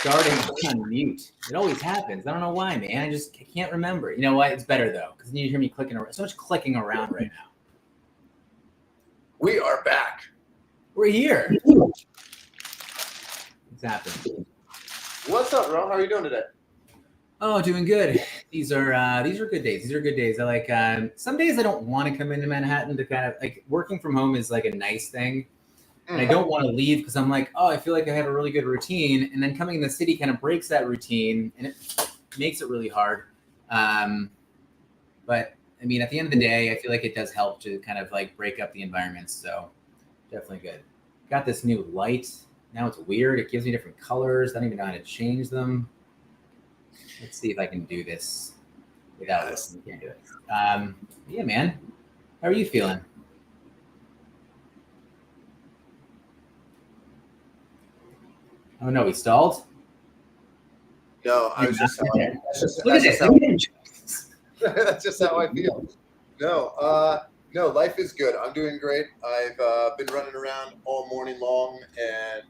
Starting on mute. It always happens. I don't know why, man. I can't remember. You know what? It's better though, because then you hear me clicking around. So much clicking around right now. We are back. We're here. What's happening? What's up, Ron? How are you doing today? Oh, doing good. These are good days. These are good days. I like some days I don't want to come into Manhattan to kind of like working from home is like a nice thing. And I don't want to leave because I'm like, oh, I feel like I have a really good routine. And then coming in the city kind of breaks that routine and it makes it really hard. But I mean, at the end of the day, I feel like it does help to kind of like break up the environment. So definitely good. Got this new light. Now it's weird. It gives me different colors. I don't even know how to change them. Let's see if I can do this without this. I can't do it. Yeah, man. How are you feeling? Oh no, we stalled. No, I was just. Look at this. That's just how I feel. No, life is good. I'm doing great. I've been running around all morning long, and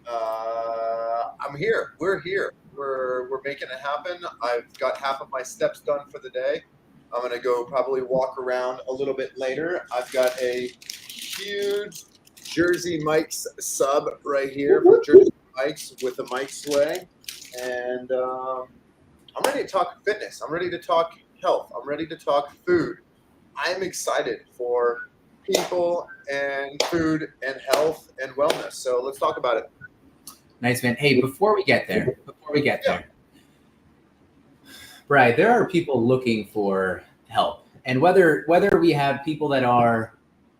I'm here. We're here. We're making it happen. I've got half of my steps done for the day. I'm gonna go probably walk around a little bit later. I've got a huge Jersey Mike's sub right here from Jersey Mike's with a Mike Sway, and I'm ready to talk fitness. I'm ready to talk health. I'm ready to talk food. I'm excited for people and food and health and wellness. So let's talk about it. Nice, man. Hey, before we get there, Bri, there are people looking for help. And whether we have people that are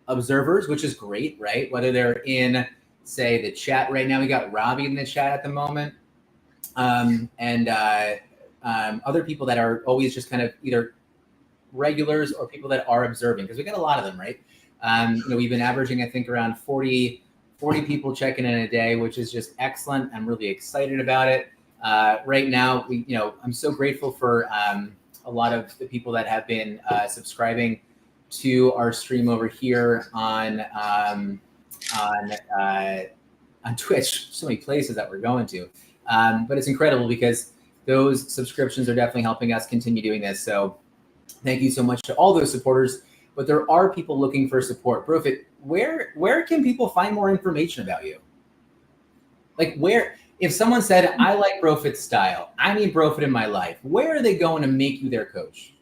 observers, which is great, right? Whether they're in, say, the chat right now, we got Robbie in the chat at the moment, and other people that are always just kind of either regulars or people that are observing, because we got a lot of them, right? We've been averaging, I think, around 40 people checking in a day, which is just excellent. I'm really excited about it. Right now, I'm so grateful for a lot of the people that have been subscribing to our stream over here on Twitch. So many places that we're going to, but it's incredible because those subscriptions are definitely helping us continue doing this. So thank you so much to all those supporters. But there are people looking for support. Brofit, where can people find more information about you? Like where, if someone said, I like Brofit's style, I need Brofit in my life, where are they going to make you their coach?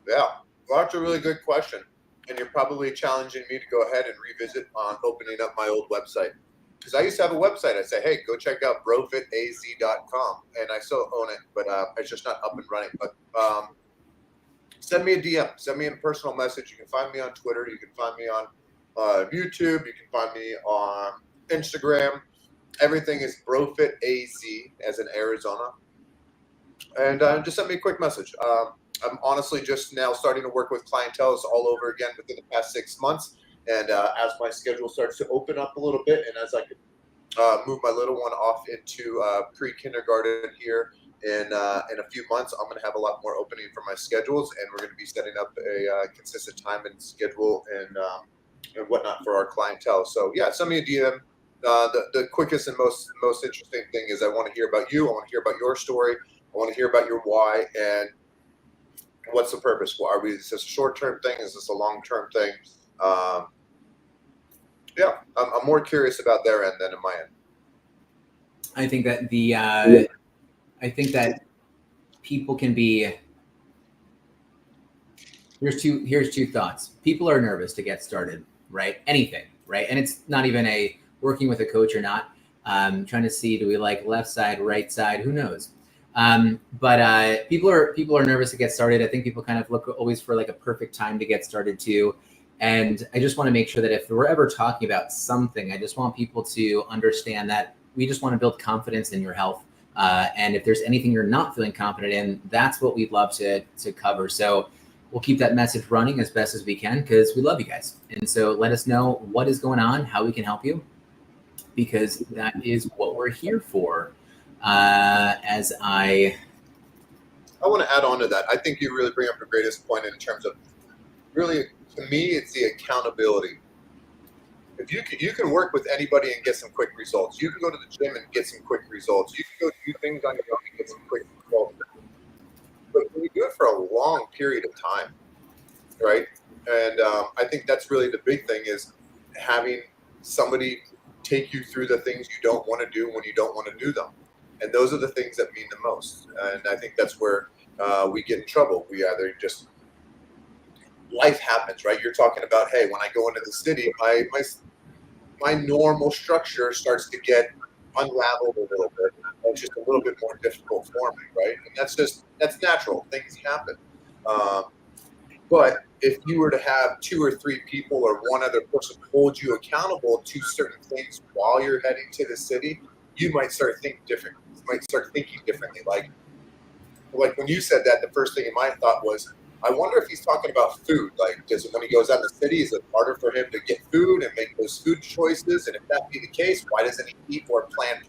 Yeah, well, that's a really good question. And you're probably challenging me to go ahead and revisit on opening up my old website. Because I used to have a website. I'd say, hey, go check out brofitaz.com. And I still own it, but it's just not up and running. But send me a DM. Send me a personal message. You can find me on Twitter. You can find me on YouTube. You can find me on Instagram. Everything is brofitaz, as in Arizona. And just send me a quick message. I'm honestly just now starting to work with clientele all over again within the past 6 months. And as my schedule starts to open up a little bit, and as I can move my little one off into pre-kindergarten here in a few months. I'm going to have a lot more opening for my schedules, and we're going to be setting up a consistent time and schedule and whatnot for our clientele. So yeah, send me a DM. The quickest and most interesting thing is I want to hear about you. I want to hear about your story. I want to hear about your why and what's the purpose. Is this a short-term thing? Is this a long-term thing? Yeah, I'm more curious about their end than in my end. I think that people can be. Here's two thoughts. People are nervous to get started, right? Anything, right? And it's not even a working with a coach or not. Trying to see, do we like left side, right side? Who knows? But people are nervous to get started. I think people kind of look always for like a perfect time to get started too. And I just want to make sure that if we're ever talking about something, I just want people to understand that we just want to build confidence in your health. And if there's anything you're not feeling confident in, that's what we'd love to cover. So we'll keep that message running as best as we can because we love you guys. And so let us know what is going on, how we can help you, because that is what we're here for. I want to add on to that. I think you really bring up the greatest point in terms of really, to me, it's the accountability. If you can work with anybody and get some quick results. You can go to the gym and get some quick results. You can go do things on your own and get some quick results. But when you do it for a long period of time, right? And I think that's really the big thing is having somebody take you through the things you don't want to do when you don't want to do them. And those are the things that mean the most. And I think that's where we get in trouble. We either just, life happens, right? You're talking about, hey, when I go into the city, my normal structure starts to get unraveled a little bit. It's just a little bit more difficult for me, right? And that's natural. Things happen. But if you were to have 2 or 3 people or one other person hold you accountable to certain things while you're heading to the city, you might start thinking differently. You might start thinking differently. Like when you said that, the first thing in my thought was, I wonder if he's talking about food. Like, when he goes out in the city, is it harder for him to get food and make those food choices? And if that be the case, why doesn't he eat or plan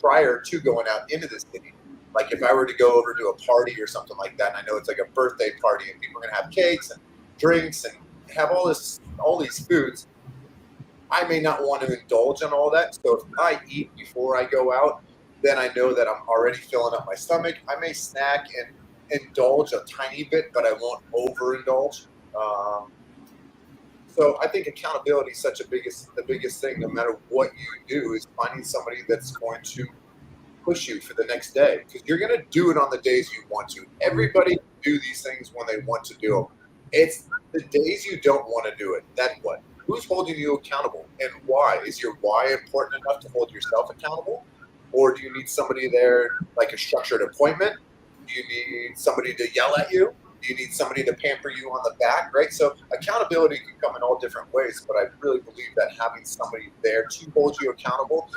prior to going out into the city? Like if I were to go over to a party or something like that, and I know it's like a birthday party and people are going to have cakes and drinks and have all these foods, I may not want to indulge in all that. So if I eat before I go out, then I know that I'm already filling up my stomach. I may snack and indulge a tiny bit, but I won't overindulge. So I think accountability is the biggest thing. No matter what you do, is finding somebody that's going to push you for the next day, because you're going to do it on the days you want to. Everybody do these things when they want to do them. It's the days you don't want to do it. Then what? Who's holding you accountable, and why? Is your why important enough to hold yourself accountable, or do you need somebody there, like a structured appointment? Do you need somebody to yell at you? Do you need somebody to pamper you on the back, right? So accountability can come in all different ways, but I really believe that having somebody there to hold you accountable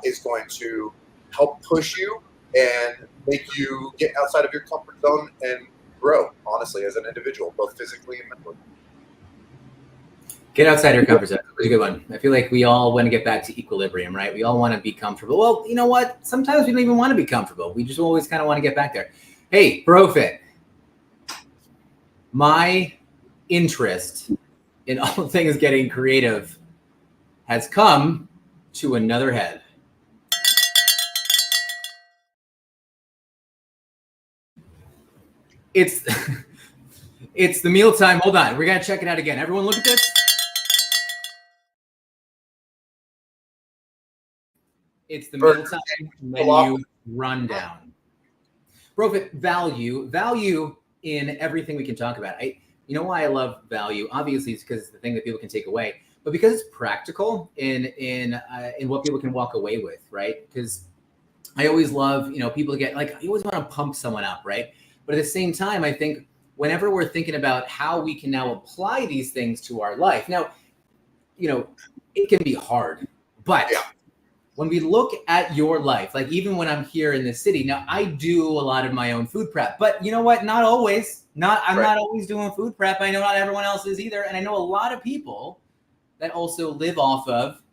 is going to help push you and make you get outside of your comfort zone and grow, honestly, as an individual, both physically and mentally. Get outside your comfort zone. That's a good one. I feel like we all want to get back to equilibrium, right? We all want to be comfortable. Well, you know what? Sometimes we don't even want to be comfortable. We just always kind of want to get back there. Hey, BroFit. My interest in all things getting creative has come to another head. It's the mealtime. Hold on. We're going to check it out again. Everyone look at this. It's the mealtime menu rundown. BroFit, value in everything we can talk about. You know why I love value? Obviously, it's because it's the thing that people can take away, but because it's practical in what people can walk away with, right? Because I always love, people get like, you always want to pump someone up, right? But at the same time, I think whenever we're thinking about how we can now apply these things to our life, now, it can be hard, but when we look at your life, like even when I'm here in the city, now I do a lot of my own food prep, but you know what? Not always. I'm not always doing food prep. I know not everyone else is either. And I know a lot of people that also live off of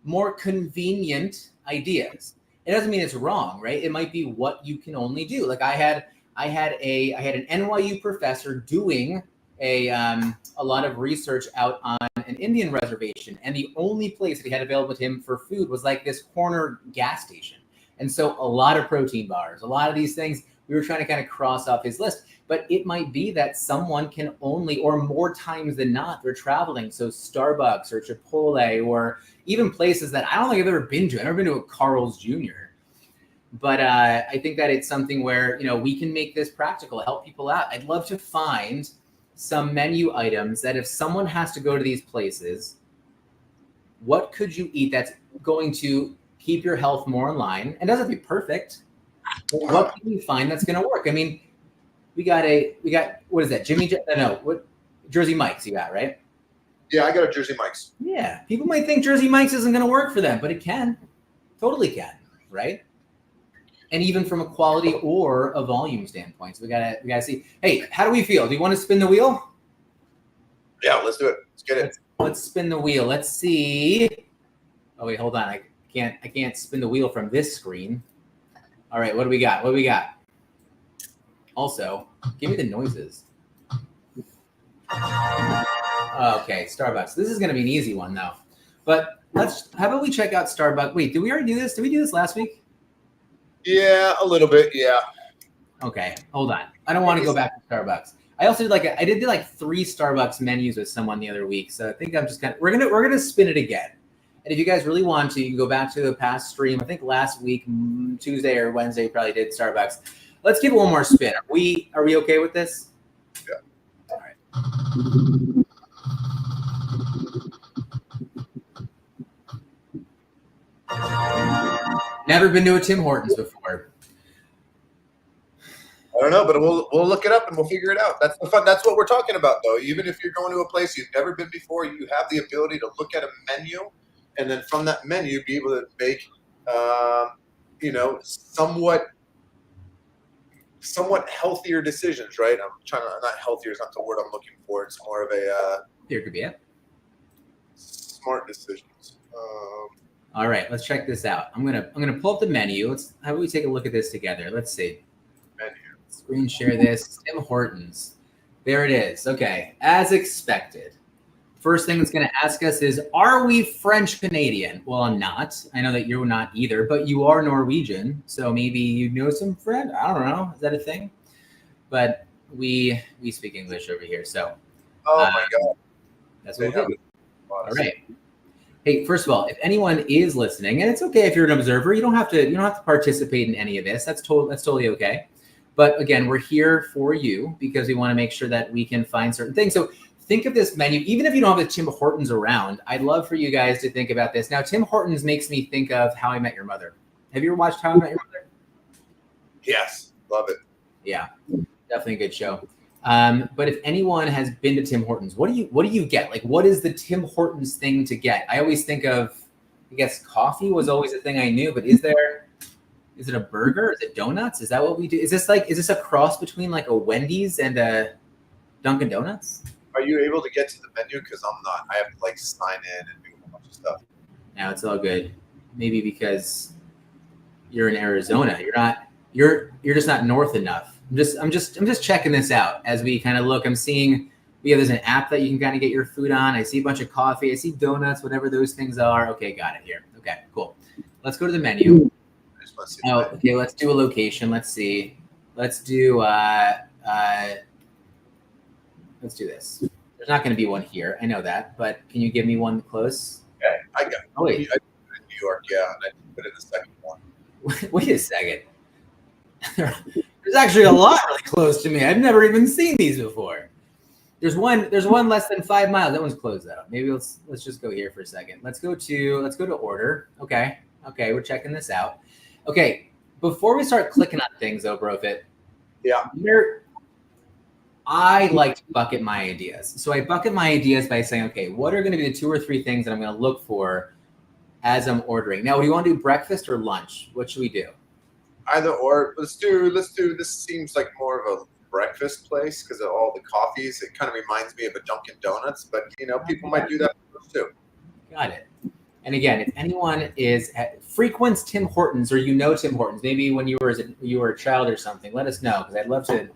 more convenient ideas. It doesn't mean it's wrong, right? It might be what you can only do. Like I had an NYU professor doing a lot of research out on an Indian reservation, and the only place that he had available to him for food was like this corner gas station. And so a lot of protein bars, a lot of these things, we were trying to kind of cross off his list. But it might be that someone can only, or more times than not, they're traveling. So Starbucks or Chipotle, or even places that I don't think I've ever been to. I've never been to a Carl's Jr. But I think that it's something where, we can make this practical, help people out. I'd love to find some menu items that if someone has to go to these places, what could you eat that's going to keep your health more in line? And doesn't have to be perfect. But what can you find that's going to work? I mean, we got what is that? Jersey Mike's you got, right? Yeah, I got a Jersey Mike's. Yeah. People might think Jersey Mike's isn't going to work for them, but it can. Totally can, right? And even from a quality or a volume standpoint. So we gotta see. Hey, how do we feel? Do you want to spin the wheel? Yeah, let's do it. Let's get it. Let's spin the wheel. Let's see. Oh wait, hold on. I can't spin the wheel from this screen. All right, what do we got? Also, give me the noises. Okay, Starbucks. This is going to be an easy one, though. But how about we check out Starbucks? Wait, did we already do this? Did we do this last week? Yeah, a little bit, yeah. Okay, hold on. I don't want to go back to Starbucks. I also did I did 3 Starbucks menus with someone the other week. So I think I'm just we're gonna spin it again. And if you guys really want to, you can go back to the past stream. I think last week, Tuesday or Wednesday, you probably did Starbucks. Let's give it one more spin. Are we okay with this? Yeah. All right. Never been to a Tim Hortons before. I don't know, but we'll look it up and we'll figure it out. That's the fun. That's what we're talking about, though. Even if you're going to a place you've never been before, you have the ability to look at a menu, and then from that menu, be able to make, somewhat healthier decisions, right? Not healthier is not the word I'm looking for. It's more of a There could be it. Smart decisions. All right, let's check this out. I'm gonna pull up the menu. How about we take a look at this together? Let's see. Menu. Screen share this. Tim Hortons. There it is. Okay, as expected. First thing it's going to ask us is, are we French Canadian? Well, I'm not. I know that you're not either, but you are Norwegian. So maybe you know some French. I don't know. Is that a thing? But we speak English over here. So. Oh my God. That's what we'll do. All right. Hey, first of all, if anyone is listening, and it's okay if you're an observer, you don't have to participate in any of this. That's totally okay. But again, we're here for you because we want to make sure that we can find certain things. So think of this menu, even if you don't have a Tim Hortons around, I'd love for you guys to think about this. Now, Tim Hortons makes me think of How I Met Your Mother. Have you ever watched How I Met Your Mother? Yes, love it. Yeah, definitely a good show. But if anyone has been to Tim Hortons, what do you get? Like, what is the Tim Hortons thing to get? I always think of, I guess coffee was always a thing I knew, but is it a burger? Is it donuts? Is that what we do? Is this a cross between like a Wendy's and a Dunkin' Donuts? Are you able to get to the menu? Because I'm not. I have to sign in and do a bunch of stuff. Now it's all good. Maybe because you're in Arizona, you're just not north enough. I'm just checking this out as we kind of look. I'm seeing there's an app that you can kind of get your food on. I see a bunch of coffee. I see donuts, whatever those things are. Okay, got it here. Okay, cool. Let's go to the menu. Okay, let's do a location. Let's see. Let's do this. There's not going to be one here. I know that, but can you give me one close? Okay, I got it. Oh, wait. I put it in New York, yeah, and I put in the second one. Wait a second. There's actually a lot really close to me. I've never even seen these before. There's one less than 5 miles. That one's closed though. Maybe let's just go here for a second. Let's go to order. Okay, we're checking this out. Okay, before we start clicking on things though, Brofit. Yeah. I like to bucket my ideas. So I bucket my ideas by saying, okay, what are going to be the 2 or 3 things that I'm going to look for as I'm ordering? Now, do you want to do breakfast or lunch? What should we do? Either or. Let's do. This seems like more of a breakfast place because of all the coffees. It kind of reminds me of a Dunkin' Donuts, but people might do that too. Got it. And again, if anyone frequents Tim Hortons, or Tim Hortons, maybe when you were a child or something, let us know, because I'd love to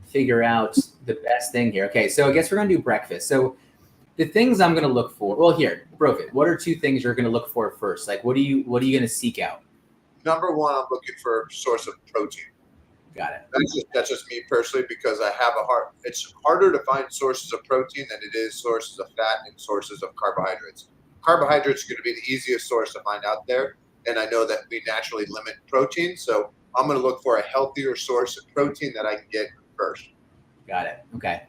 figure out the best thing here. Okay, so I guess we're gonna do breakfast. So the things I'm gonna look for. Well, here, Profit. What are 2 things you're gonna look for first? Like, what are you gonna seek out? Number one, I'm looking for a source of protein. Got it. That's just me personally, because I have it's harder to find sources of protein than it is sources of fat and sources of carbohydrates. Carbohydrates are going to be the easiest source to find out there. And I know that we naturally limit protein. So I'm going to look for a healthier source of protein that I can get first. Got it. Okay.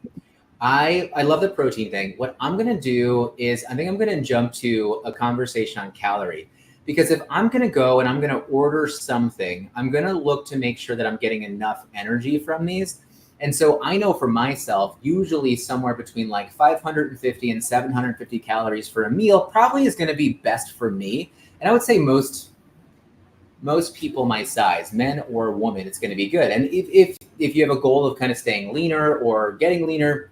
I love the protein thing. What I'm going to do is I think I'm going to jump to a conversation on calorie. Because if I'm going to go and I'm going to order something, I'm going to look to make sure that I'm getting enough energy from these. And so I know for myself, usually somewhere between like 550 and 750 calories for a meal probably is going to be best for me. And I would say most people my size, men or women, it's going to be good. And if you have a goal of kind of staying leaner or getting leaner,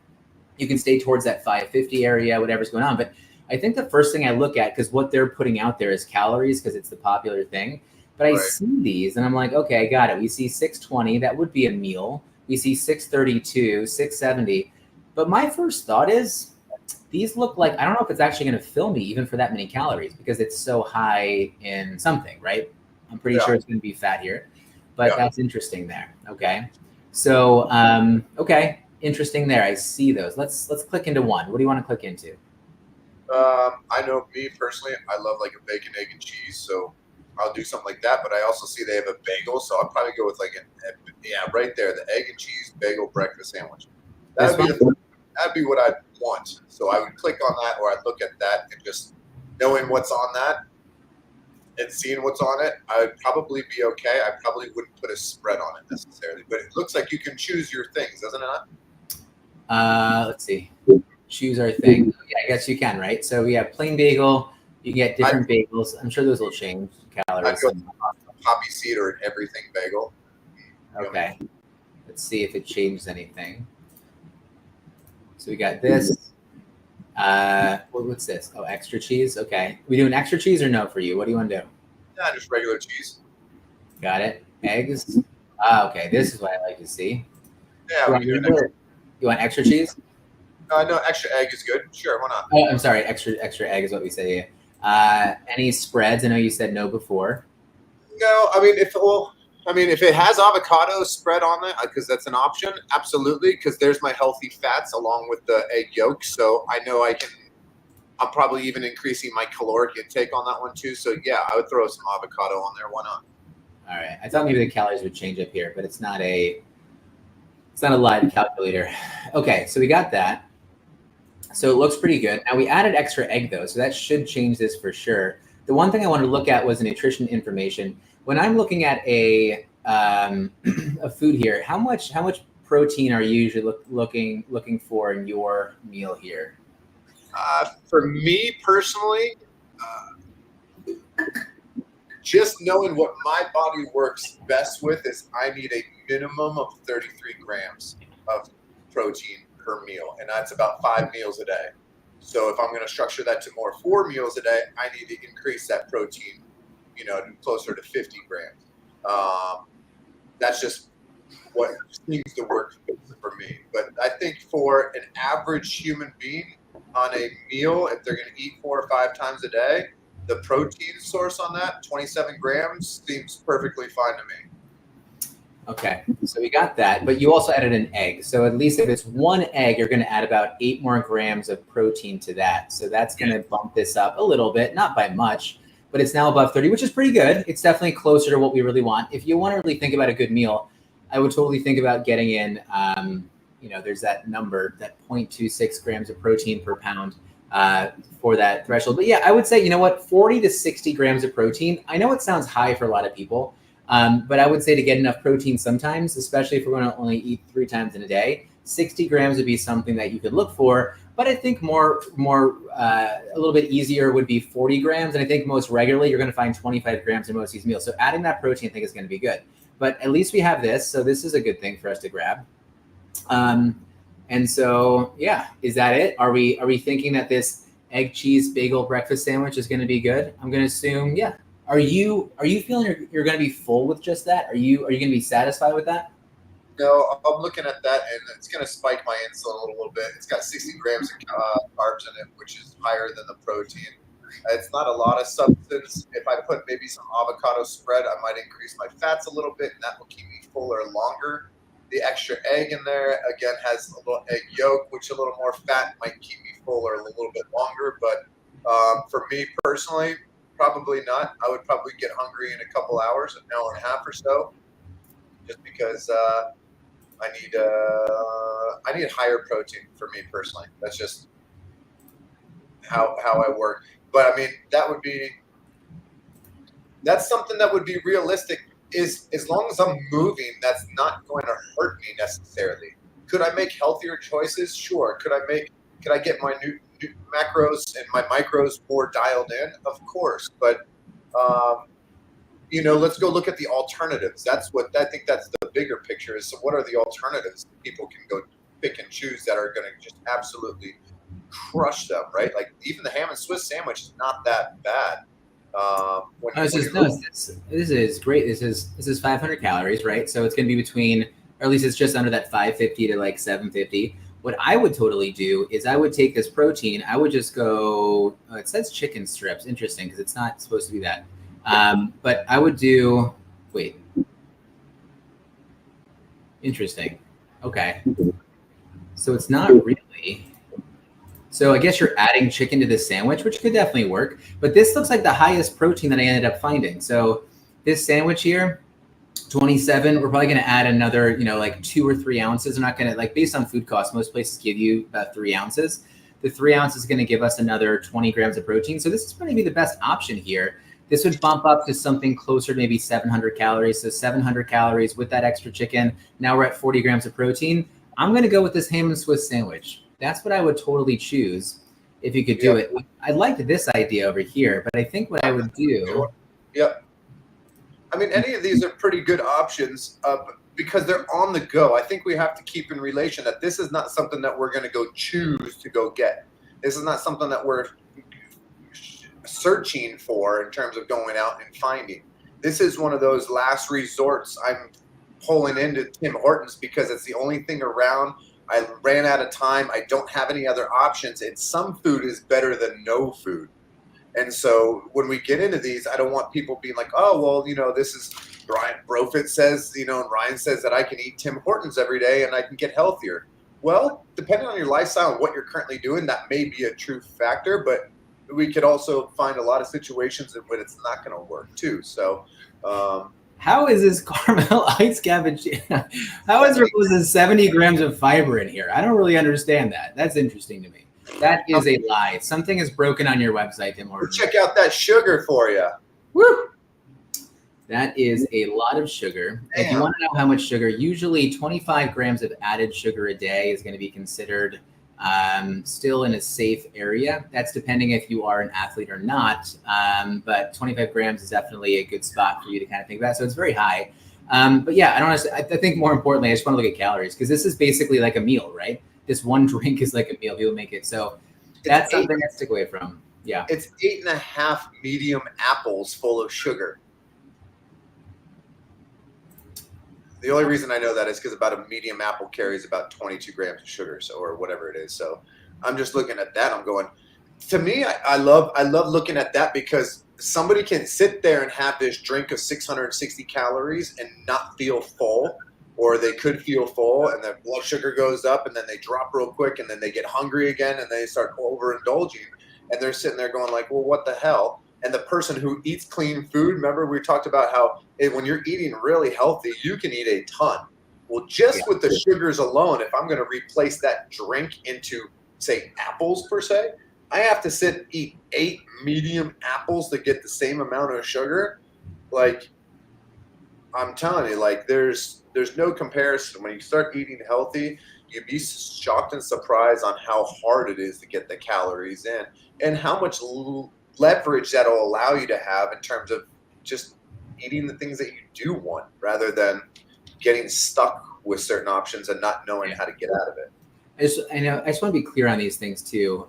you can stay towards that 550 area, whatever's going on. But I think the first thing I look at, because what they're putting out there is calories, because it's the popular thing. But I see these and I'm like, okay, I got it. We see 620, that would be a meal. We see 632, 670. But my first thought is these look like, I don't know if it's actually going to fill me even for that many calories, because it's so high in something, right? I'm pretty sure it's going to be fat here, but that's interesting there. Okay. So, okay. Interesting there. I see those. Let's click into one. What do you want to click into? I know me personally, I love like a bacon, egg, and cheese. So I'll do something like that. But I also see they have a bagel. So I'll probably go with like right there, the egg and cheese bagel breakfast sandwich. That'd be what I'd want. So I would click on that, or I'd look at that, and just knowing what's on that and seeing what's on it, I would probably be okay. I probably wouldn't put a spread on it necessarily. But it looks like you can choose your things, doesn't it not? Let's see. Choose our thing. Yeah, I guess you can, right? So we have plain bagel. You can get different bagels. I'm sure those will change calories. I'd go poppy seed or an everything bagel. Okay. Let's see if it changes anything. So we got this. What's this? Oh, extra cheese. Okay. We doing extra cheese or no for you? What do you want to do? Yeah, just regular cheese. Got it. Eggs. Okay. This is what I like to see. Yeah. You want extra cheese? No, extra egg is good. Sure, why not? Oh, I'm sorry. Extra egg is what we say. Any spreads? I know you said no before. No, I mean if it has avocado spread on it, because that's an option, absolutely. Because there's my healthy fats along with the egg yolk, so I know I'm probably even increasing my caloric intake on that one too. So yeah, I would throw some avocado on there. Why not? All right. I thought maybe the calories would change up here, but it's not a live calculator. Okay, so we got that. So it looks pretty good. Now we added extra egg though, so that should change this for sure. The one thing I wanted to look at was the nutrition information. When I'm looking at a food here, how much protein are you usually looking for in your meal here? For me personally, just knowing what my body works best with is I need a minimum of 33 grams of protein per meal, and that's about 5 meals a day. So if I'm going to structure that to more 4 meals a day, I need to increase that protein, closer to 50 grams. That's just what seems to work for me. But I think for an average human being on a meal, if they're going to eat 4 or 5 times a day, the protein source on that, 27 grams, seems perfectly fine to me. Okay, so we got that, but you also added an egg. So at least if it's 1 egg, you're going to add about 8 more grams of protein to that. So that's going to bump this up a little bit, not by much, but it's now above 30, which is pretty good. It's definitely closer to what we really want. If you want to really think about a good meal, I would totally think about getting in, there's that number, that 0.26 grams of protein per pound for that threshold. But yeah, I would say, 40 to 60 grams of protein. I know it sounds high for a lot of people. But I would say to get enough protein sometimes, especially if we're going to only eat 3 times in a day, 60 grams would be something that you could look for. But I think a little bit easier would be 40 grams. And I think most regularly you're going to find 25 grams in most of these meals. So adding that protein, I think, is going to be good. But at least we have this. So this is a good thing for us to grab. And so, yeah, is that it? Are we thinking that this, egg, cheese, bagel breakfast sandwich is going to be good. I'm going to assume, yeah. Are you feeling you're going to be full with just that? Are you going to be satisfied with that? No, I'm looking at that, and it's going to spike my insulin a little bit. It's got 60 grams of carbs in it, which is higher than the protein. It's not a lot of substance. If I put maybe some avocado spread, I might increase my fats a little bit, and that will keep me fuller longer. The extra egg in there, again, has a little egg yolk, which a little more fat might keep me fuller a little bit longer. But for me personally, probably not. I would probably get hungry in a couple hours, an hour and a half or so, just because I need higher protein for me personally. That's just how I work. But I mean, that's something that would be realistic. Is as long as I'm moving, that's not going to hurt me necessarily. Could I make healthier choices? Sure. Could I get my new macros and my micros more dialed in? Of course. But let's go look at the alternatives. That's what I think. That's the bigger picture. Is so what are the alternatives people can go pick and choose that are going to just absolutely crush them, right? Like even the ham and Swiss sandwich is not that bad. This is great. This is 500 calories, right? So it's going to be between, or at least it's just under that 550 to like 750. What I would totally do is I would take this protein. I would just go. It says chicken strips. Interesting, because it's not supposed to be that. But I would do. Wait. Interesting. Okay. So it's not really. So I guess you're adding chicken to this sandwich, which could definitely work. But this looks like the highest protein that I ended up finding. So this sandwich here, 27, we're probably going to add another, like 2 or 3 ounces. I'm not going to, like, based on food costs, most places give you about 3 ounces. The 3 ounces is going to give us another 20 grams of protein. So this is going to be the best option here. This would bump up to something closer to maybe 700 calories. So 700 calories with that extra chicken. Now we're at 40 grams of protein. I'm going to go with this ham and Swiss sandwich. That's what I would totally choose if you could do it. I liked this idea over here, but I think what I would do. Yep. I mean, any of these are pretty good options because they're on the go. I think we have to keep in relation that this is not something that we're going to go choose to go get. This is not something that we're searching for in terms of going out and finding. This is one of those last resorts. I'm pulling into Tim Hortons because it's the only thing around. I ran out of time. I don't have any other options. And some food is better than no food. And so when we get into these, I don't want people being like, oh, well, this is Ryan Brofit says, and Ryan says that I can eat Tim Hortons every day and I can get healthier. Well, depending on your lifestyle and what you're currently doing, that may be a true factor, but we could also find a lot of situations when it's not going to work too. So, how is this caramel ice cappuccino? How is there 70 grams of fiber in here? I don't really understand that. That's interesting to me. That is a lie. Something is broken on your website, Tim Hortons. Check out that sugar for you. Woo! That is a lot of sugar. Damn. If you want to know how much sugar, usually 25 grams of added sugar a day is going to be considered still in a safe area. That's depending if you are an athlete or not. But 25 grams is definitely a good spot for you to kind of think about. So it's very high. But yeah, I think more importantly, I just want to look at calories because this is basically like a meal, right? This one drink is like a meal. People make it. So that's something I stick away from. Yeah. It's 8.5 medium apples full of sugar. The only reason I know that is because about a medium apple carries about 22 grams of sugar, or whatever it is. So I'm just looking at that. I'm going, to me, I love looking at that because somebody can sit there and have this drink of 660 calories and not feel full, or they could feel full and their blood sugar goes up and then they drop real quick and then they get hungry again and they start overindulging and they're sitting there going like, well, what the hell? And the person who eats clean food, remember we talked about how when you're eating really healthy, you can eat a ton. Well, just with the sugars alone, if I'm going to replace that drink into, say, apples per se, I have to eat 8 medium apples to get the same amount of sugar. Like, I'm telling you, like, there's no comparison. When you start eating healthy, you'd be shocked and surprised on how hard it is to get the calories in and how much leverage that'll allow you to have in terms of just eating the things that you do want rather than getting stuck with certain options and not knowing how to get out of it. I just want to be clear on these things too.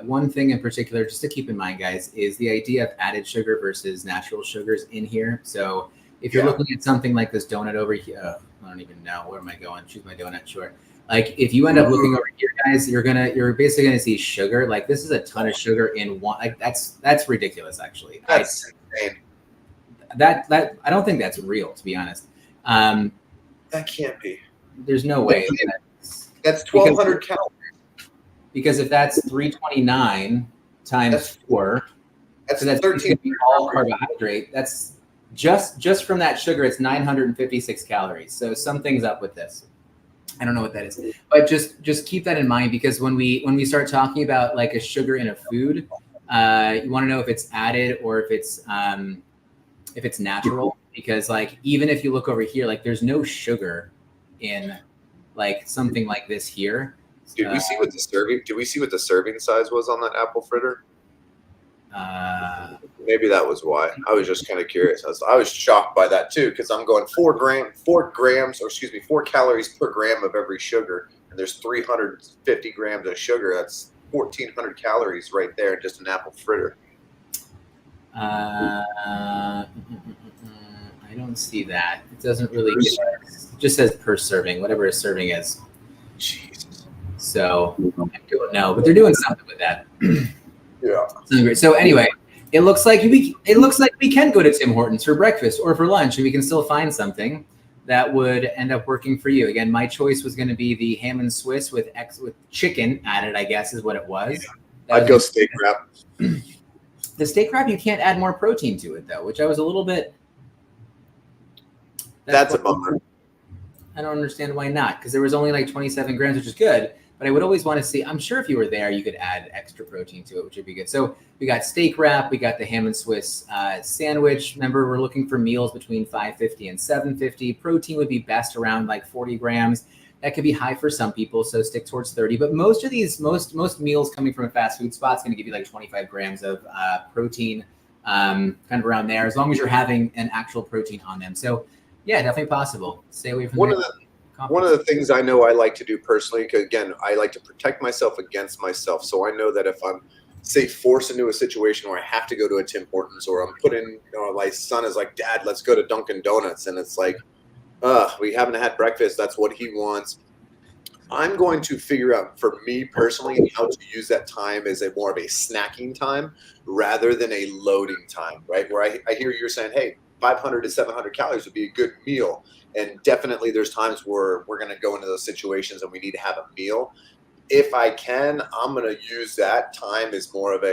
One thing in particular, just to keep in mind, guys, is the idea of added sugar versus natural sugars in here. So if you're looking at something like this donut over here, I don't even know, where am I going? Choose my donut, sure. Like if you end up looking over here, guys, you're basically gonna see sugar. Like this is a ton of sugar in one. Like that's ridiculous, actually. That's insane. That I don't think that's real, to be honest. That can't be. There's no way. That's 1,200 calories. Because if that's 329 times 4, that's so that's 13 all carbohydrate. That's just from that sugar, it's 956 calories. So something's up with this. I don't know what that is, but just keep that in mind, because when we start talking about like a sugar in a food, you want to know if it's added or if it's natural, because like even if you look over here, like there's no sugar in like something like this here. Did we see what the serving size was on that apple fritter? Maybe that was why. I was just kind of curious. I was shocked by that too, because I'm going 4 calories per gram of every sugar, and there's 350 grams of sugar. That's 1,400 calories right there in just an apple fritter. I don't see that. It doesn't really. It just says per serving, whatever a serving is. Jesus. So I don't know, but they're doing something with that. Yeah. So anyway, it looks like we can go to Tim Hortons for breakfast or for lunch, and we can still find something that would end up working for you. Again, my choice was going to be the ham and Swiss with chicken added, I guess is what it was. I'd go steak wrap. The steak wrap, you can't add more protein to it though, which I was a little bit. That's a bummer. I don't understand why not, because there was only like 27 grams, which is good. But I would always want to see, I'm sure if you were there, you could add extra protein to it, which would be good. So we got steak wrap, we got the ham and Swiss sandwich. Remember, we're looking for meals between 550 and 750. Protein would be best around like 40 grams. That could be high for some people, so stick towards 30. But most of these, most meals coming from a fast food spot is going to give you like 25 grams of protein, kind of around there, as long as you're having an actual protein on them. So yeah, definitely possible. Stay away from one of the things I know I like to do personally, because again, I like to protect myself against myself. So I know that if I'm, say, forced into a situation where I have to go to a Tim Hortons, or I'm put in, my son is like, Dad, let's go to Dunkin' Donuts. And it's like, we haven't had breakfast. That's what he wants. I'm going to figure out, for me personally, how to use that time as more of a snacking time rather than a loading time, right? Where I hear you're saying, hey, 500 to 700 calories would be a good meal. And definitely there's times where we're going to go into those situations and we need to have a meal. If I can, I'm going to use that time as more of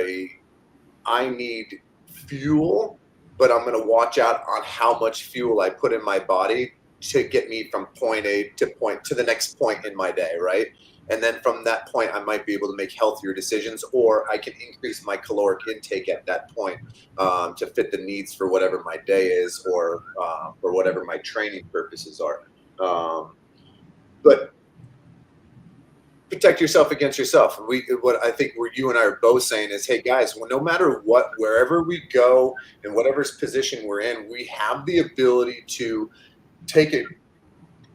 I need fuel, but I'm going to watch out on how much fuel I put in my body to get me from point A to the next point in my day, right? And then from that point, I might be able to make healthier decisions, or I can increase my caloric intake at that point to fit the needs for whatever my day is, or for whatever my training purposes are. But protect yourself against yourself. What I think you and I are both saying is, hey guys, no matter what, wherever we go and whatever position we're in, we have the ability to take a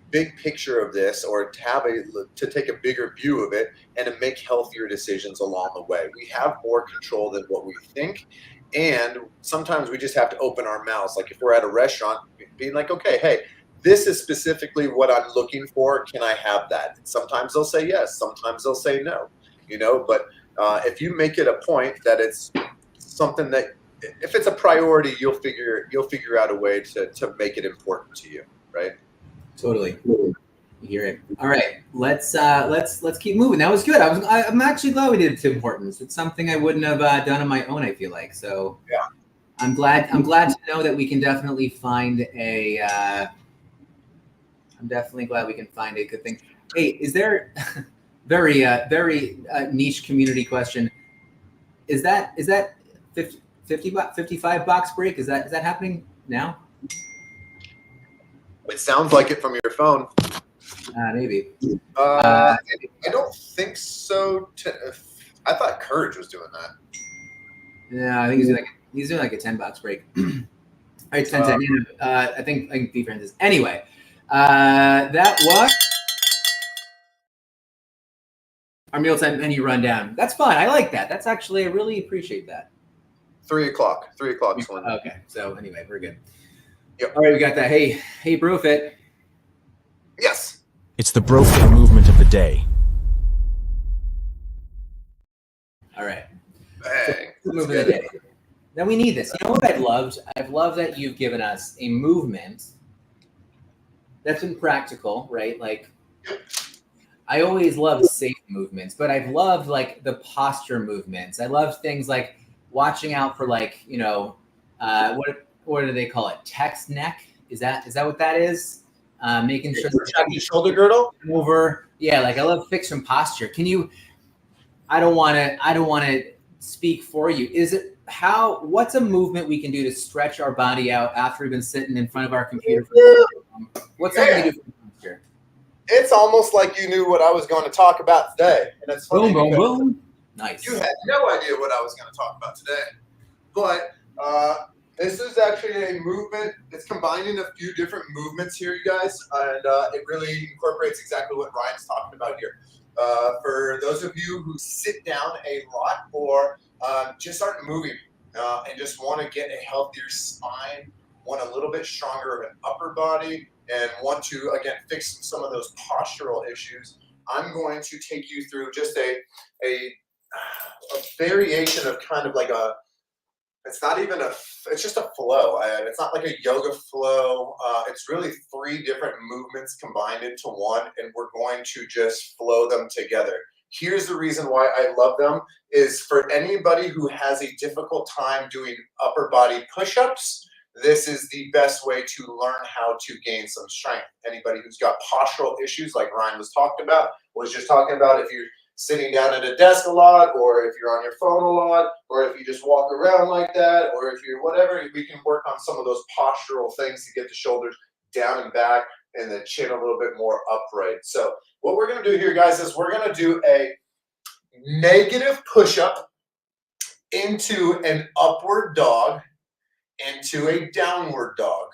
big picture of this, or to take a bigger view of it, and to make healthier decisions along the way. We have more control than what we think, and sometimes we just have to open our mouths. Like if we're at a restaurant, being like, okay, hey, this is specifically what I'm looking for. Can I have that? And sometimes they'll say yes, sometimes they'll say no. But if you make it a point that it's something that, if it's a priority, you'll figure out a way to make it important to you, right? Totally. You hear it. All right, let's keep moving. That was good. I'm actually glad we did Tim Hortons. It's something I wouldn't have done on my own, I feel like. So yeah, I'm glad to know that we can definitely find a. I'm definitely glad we can find a good thing. Hey, is there very niche community question? Is that 55 box break? Is that happening now? It sounds like it from your phone. Maybe. I don't think so. I thought Courage was doing that. Yeah, I think he's doing like a 10 box break. All right, 10. I think defense is anyway. That was. Our mealtime menu rundown. That's fun. I like that. That's actually, I really appreciate that. 3 o'clock. 3 o'clock. Okay. So anyway, we're good. Yep. All right, we got that. Hey, BroFit. Yes. It's the BroFit movement of the day. All right. Bang. So, movement of the day. Now we need this. You know what I've loved? I've loved that you've given us a movement that's been practical, right? Like, I always love safe movements, but I've loved like the posture movements. I love things like watching out for like, you know, what do they call it? Text neck? Is that what that is? Making sure your shoulder girdle over. Yeah, like I love fixing posture. Can you? I don't want to speak for you. What's a movement we can do to stretch our body out after we've been sitting in front of our computer for so long? What's something to do for posture? It's almost like you knew what I was going to talk about today, and it's funny. Boom, boom, boom. Nice. You had no idea what I was going to talk about today, but this is actually a movement. It's combining a few different movements here, you guys, and it really incorporates exactly what Ryan's talking about here. For those of you who sit down a lot or just aren't moving and just want to get a healthier spine, want a little bit stronger of an upper body, and want to, again, fix some of those postural issues, I'm going to take you through just a variation of kind of like it's just a flow. It's not like a yoga flow. It's really 3 different movements combined into one, and we're going to just flow them together. Here's the reason why I love them is for anybody who has a difficult time doing upper body push-ups, this is the best way to learn how to gain some strength. Anybody who's got postural issues like Ryan was talking about, if you're sitting down at a desk a lot, or if you're on your phone a lot, or if you just walk around like that, or if you're whatever, we can work on some of those postural things to get the shoulders down and back and the chin a little bit more upright. So what we're going to do here, guys, is we're going to do a negative push-up into an upward dog into a downward dog.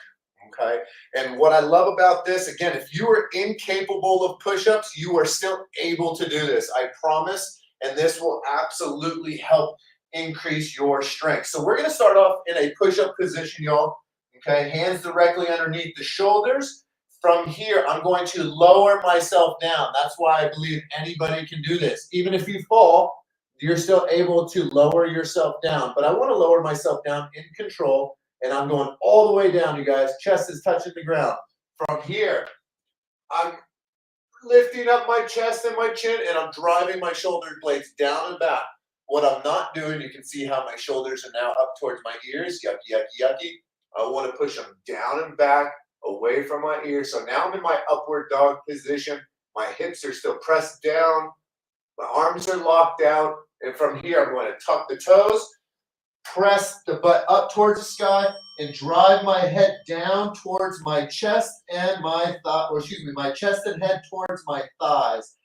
Okay. And what I love about this, again, if you are incapable of push-ups, you are still able to do this. I promise. And this will absolutely help increase your strength. So we're going to start off in a push-up position, y'all. Okay. Hands directly underneath the shoulders. From here, I'm going to lower myself down. That's why I believe anybody can do this. Even if you fall, you're still able to lower yourself down. But I want to lower myself down in control. And I'm going all the way down, you guys. Chest is touching the ground. From here, I'm lifting up my chest and my chin, and I'm driving my shoulder blades down and back. What I'm not doing, you can see how my shoulders are now up towards my ears. Yucky, yucky, yucky. I want to push them down and back, away from my ears. So now I'm in my upward dog position. My hips are still pressed down. My arms are locked out. And from here, I'm going to tuck the toes, press the butt up towards the sky, and drive my head down towards my chest and my chest and head towards my thighs.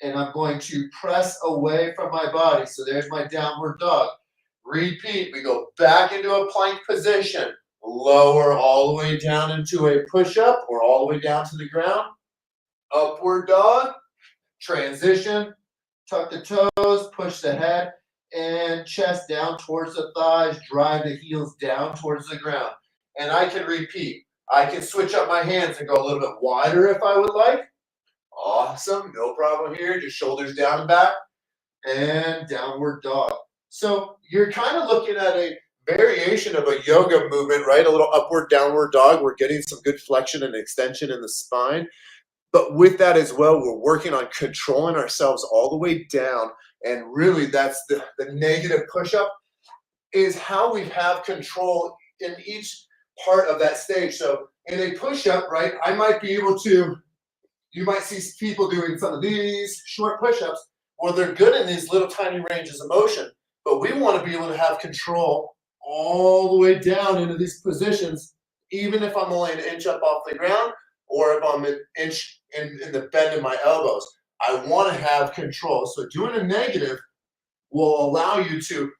And I'm going to press away from my body. So there's my downward dog. Repeat. We go back into a plank position. Lower all the way down into a push-up or all the way down to the ground. Upward dog. Transition. Tuck the toes. Push the head and chest down towards the thighs. Drive the heels down towards the ground. And I can repeat. I can switch up my hands and go a little bit wider if I would like. Awesome. No problem here. Just shoulders down and back. And downward dog. So you're kind of looking at a variation of a yoga movement, right? A little upward, downward dog. We're getting some good flexion and extension in the spine. But with that as well, we're working on controlling ourselves all the way down. And really, that's the negative push-up is how we have control in each part of that stage. So in a push-up, right, I might be able to, you might see people doing some of these short push-ups where they're good in these little tiny ranges of motion. But we want to be able to have control all the way down into these positions, even if I'm only an inch up off the ground or if I'm an inch in the bend of my elbows. I want to have control. So doing a negative will allow you to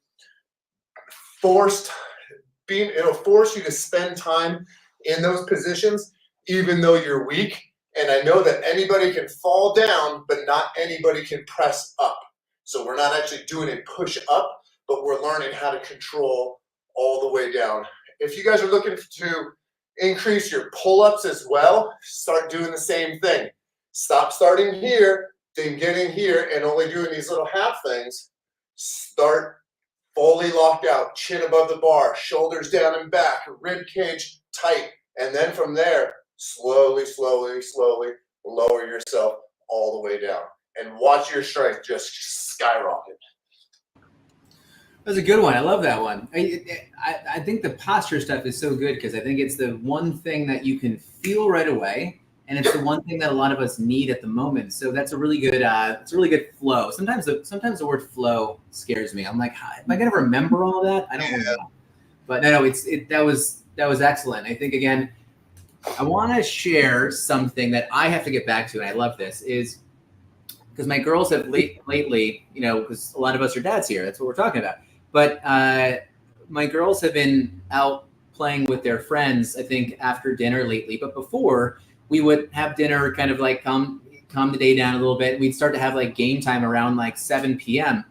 it'll force you to spend time in those positions, even though you're weak. And I know that anybody can fall down, but not anybody can press up. So we're not actually doing a push up, but we're learning how to control all the way down. If you guys are looking to increase your pull-ups as well, start doing the same thing. Stop starting here, then getting here and only doing these little half things. Start fully locked out, chin above the bar, shoulders down and back, rib cage tight. And then from there, slowly, slowly, slowly lower yourself all the way down. And watch your strength just skyrocket. That's a good one. I love that one. I think the posture stuff is so good because I think it's the one thing that you can feel right away, and it's the one thing that a lot of us need at the moment. So that's a really good. It's a really good flow. Sometimes the word flow scares me. I'm like, am I gonna remember all of that? I don't know. But no, that was excellent. I think again, I want to share something that I have to get back to, and I love this is because my girls have lately, because a lot of us are dads here. That's what we're talking about. But my girls have been out playing with their friends, I think, after dinner lately. But before, we would have dinner, kind of like calm the day down a little bit. We'd start to have like game time around like 7 p.m.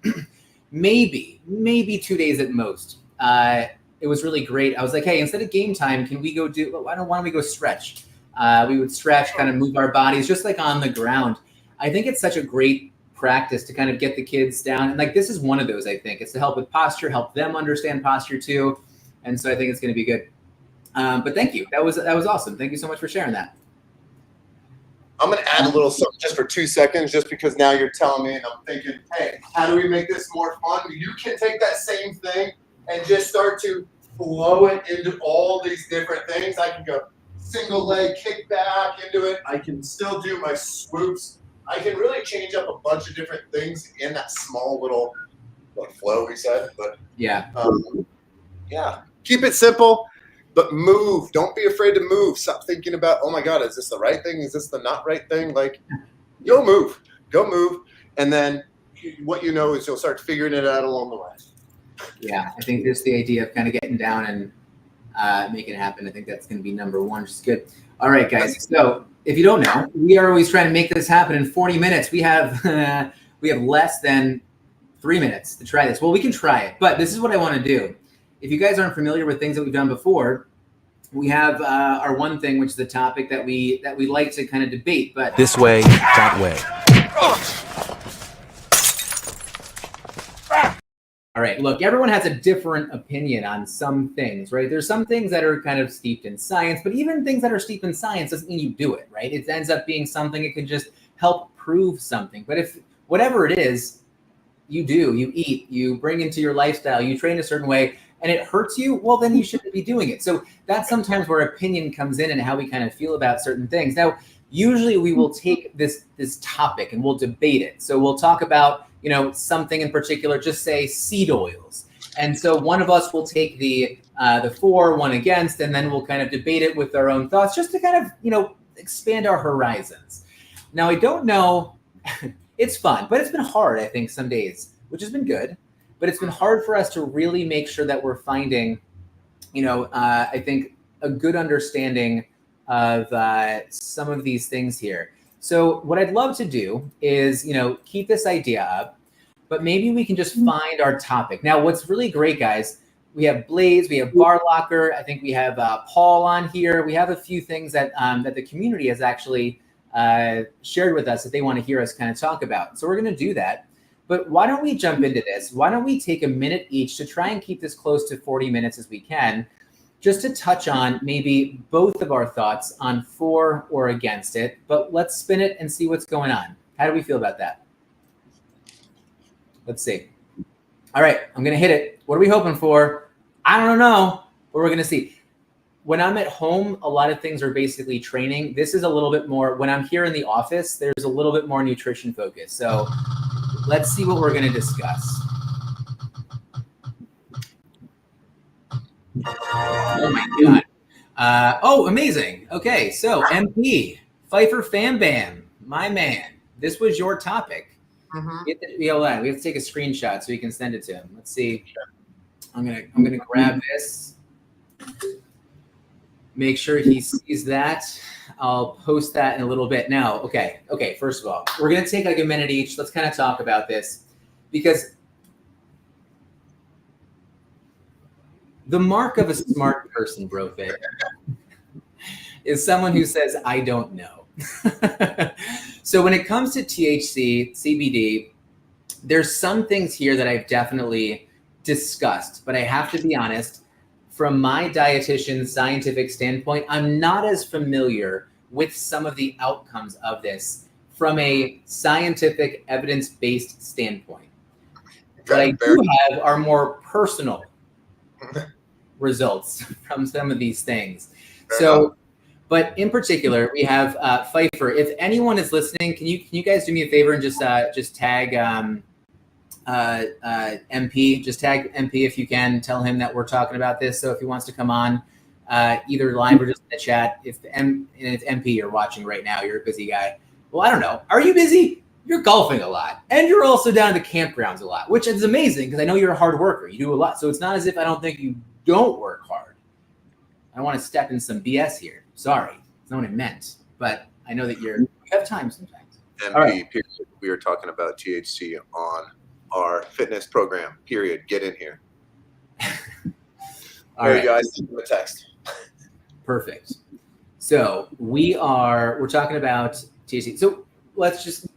maybe 2 days at most. It was really great. I was like, hey, instead of game time, can we go why don't we go stretch? We would stretch, kind of move our bodies just like on the ground. I think it's such a great practice to kind of get the kids down. And like, this is one of those, I think. It's to help with posture, help them understand posture too. And so I think it's going to be good. But thank you. That was awesome. Thank you so much for sharing that. I'm going to add a little something just for 2 seconds, just because now you're telling me and I'm thinking, hey, how do we make this more fun? You can take that same thing and just start to flow it into all these different things. I can go single leg kick back into it. I can still do my swoops. I can really change up a bunch of different things in that small little flow we said. But yeah, keep it simple, but move. Don't be afraid to move. Stop thinking about, oh my God, is this the right thing? Is this the not right thing? Like, go move, and then what is you'll start figuring it out along the way. Yeah, I think just the idea of kind of getting down and making it happen. I think that's going to be number one, which is good. All right, guys. So if you don't know, we are always trying to make this happen in 40 minutes. We have less than 3 minutes to try this. Well, we can try it, but this is what I want to do. If you guys aren't familiar with things that we've done before, we have our one thing, which is the topic that we like to kind of debate. But This way, that way. All right, look, everyone has a different opinion on some things, right? There's some things that are kind of steeped in science, but even things that are steeped in science doesn't mean you do it, right? It ends up being something, it can just help prove something. But if whatever it is, you do, you eat, you bring into your lifestyle, you train a certain way, and it hurts you, well, then you shouldn't be doing it. So that's sometimes where opinion comes in and how we kind of feel about certain things. Now, usually we will take this topic and we'll debate it. So we'll talk about something in particular, just say seed oils. And so one of us will take the for, one against, and then we'll kind of debate it with our own thoughts just to kind of, expand our horizons. Now, I don't know, it's fun, but it's been hard, I think, some days, which has been good, but it's been hard for us to really make sure that we're finding, I think a good understanding of some of these things here. So what I'd love to do is, keep this idea up, but maybe we can just find our topic. Now, what's really great, guys, we have Blaze, we have Barlocker, I think we have Paul on here. We have a few things that that the community has actually shared with us that they want to hear us kind of talk about. So we're going to do that. But why don't we jump into this? Why don't we take a minute each to try and keep this close to 40 minutes as we can, just to touch on maybe both of our thoughts on for or against it, but let's spin it and see what's going on. How do we feel about that? Let's see. All right, I'm going to hit it. What are we hoping for? I don't know, but we're going to see. When I'm at home, a lot of things are basically training. This is a little bit more, when I'm here in the office, there's a little bit more nutrition focus. So let's see what we're going to discuss. Oh my God. Amazing. Okay, so MP, Pfeiffer Fam Bam, my man. This was your topic. We have to take a screenshot so we can send it to him. Let's see. I'm gonna grab this. Make sure he sees that. I'll post that in a little bit. Now, okay. First of all, we're gonna take like a minute each. Let's kind of talk about this, because the mark of a smart person, Brofit, is someone who says, "I don't know." So when it comes to THC, CBD, there's some things here that I've definitely discussed, but I have to be honest, from my dietitian scientific standpoint, I'm not as familiar with some of the outcomes of this from a scientific evidence-based standpoint. What I do have are more personal results from some of these things. So, but in particular, we have Pfeiffer. If anyone is listening, can you guys do me a favor and just tag MP? Just tag MP if you can. Tell him that we're talking about this. So if he wants to come on, either live or just in the chat. If MP you're watching right now, you're a busy guy. Well, I don't know. Are you busy? You're golfing a lot, and you're also down at the campgrounds a lot, which is amazing because I know you're a hard worker. You do a lot, so it's not as if I don't think you don't work hard. I don't want to step in some BS here. Sorry, it's not what I meant, but I know that you have time sometimes. MP, right. Period. We were talking about THC on our fitness program. Period. Get in here. All right, guys, send them a text. Perfect. So we're talking about THC. So let's just.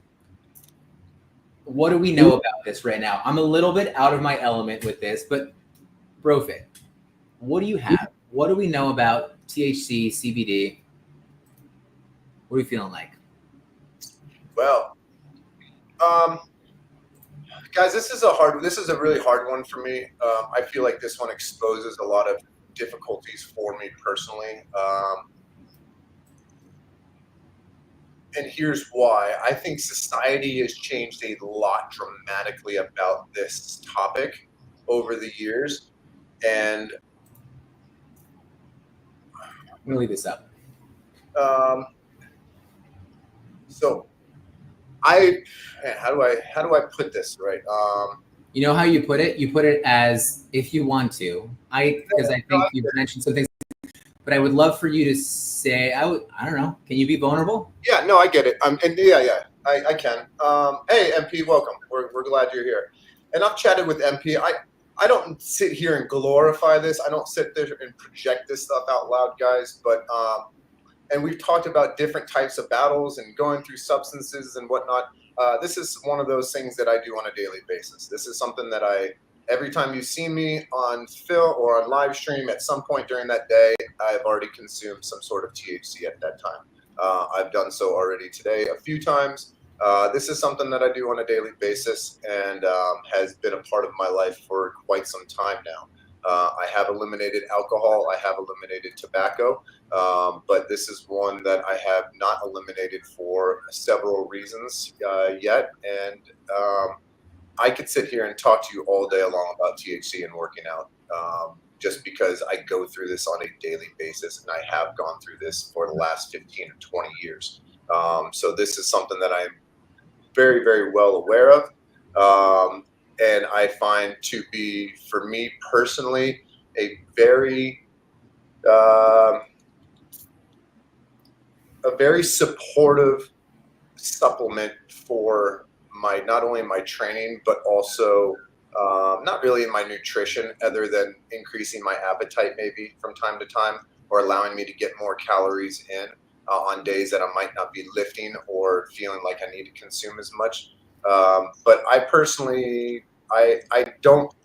What do we know about this right now? I'm a little bit out of my element with this, but Brofit, what do you have? What do we know about THC, CBD? What are you feeling like? Well, guys, this is a really hard one for me. I feel like this one exposes a lot of difficulties for me personally. And here's why. I think society has changed a lot dramatically about this topic over the years. And I'm gonna leave this up. So how do I put this right? You know how you put it? You put it as if you want to. Because I think you've mentioned some things, but I would love for you to say, I don't know. Can you be vulnerable? Yeah, no, I get it. I can. Hey, MP, welcome. We're glad you're here. And I've chatted with MP. I don't sit here and glorify this. I don't sit there and project this stuff out loud, guys. But and we've talked about different types of battles and going through substances and whatnot. This is one of those things that I do on a daily basis. This is something that every time you see me on Phil or on live stream at some point during that day, I've already consumed some sort of THC at that time. I've done so already today a few times. This is something that I do on a daily basis and has been a part of my life for quite some time now. I have eliminated alcohol. I have eliminated tobacco. But this is one that I have not eliminated for several reasons yet. And I could sit here and talk to you all day long about THC and working out just because I go through this on a daily basis, and I have gone through this for the last 15 or 20 years. So this is something that I'm very, very well aware of. And I find to be, for me personally, a very supportive supplement for not only my training, but also not really in my nutrition, other than increasing my appetite maybe from time to time, or allowing me to get more calories in on days that I might not be lifting or feeling like I need to consume as much. But I personally, I don't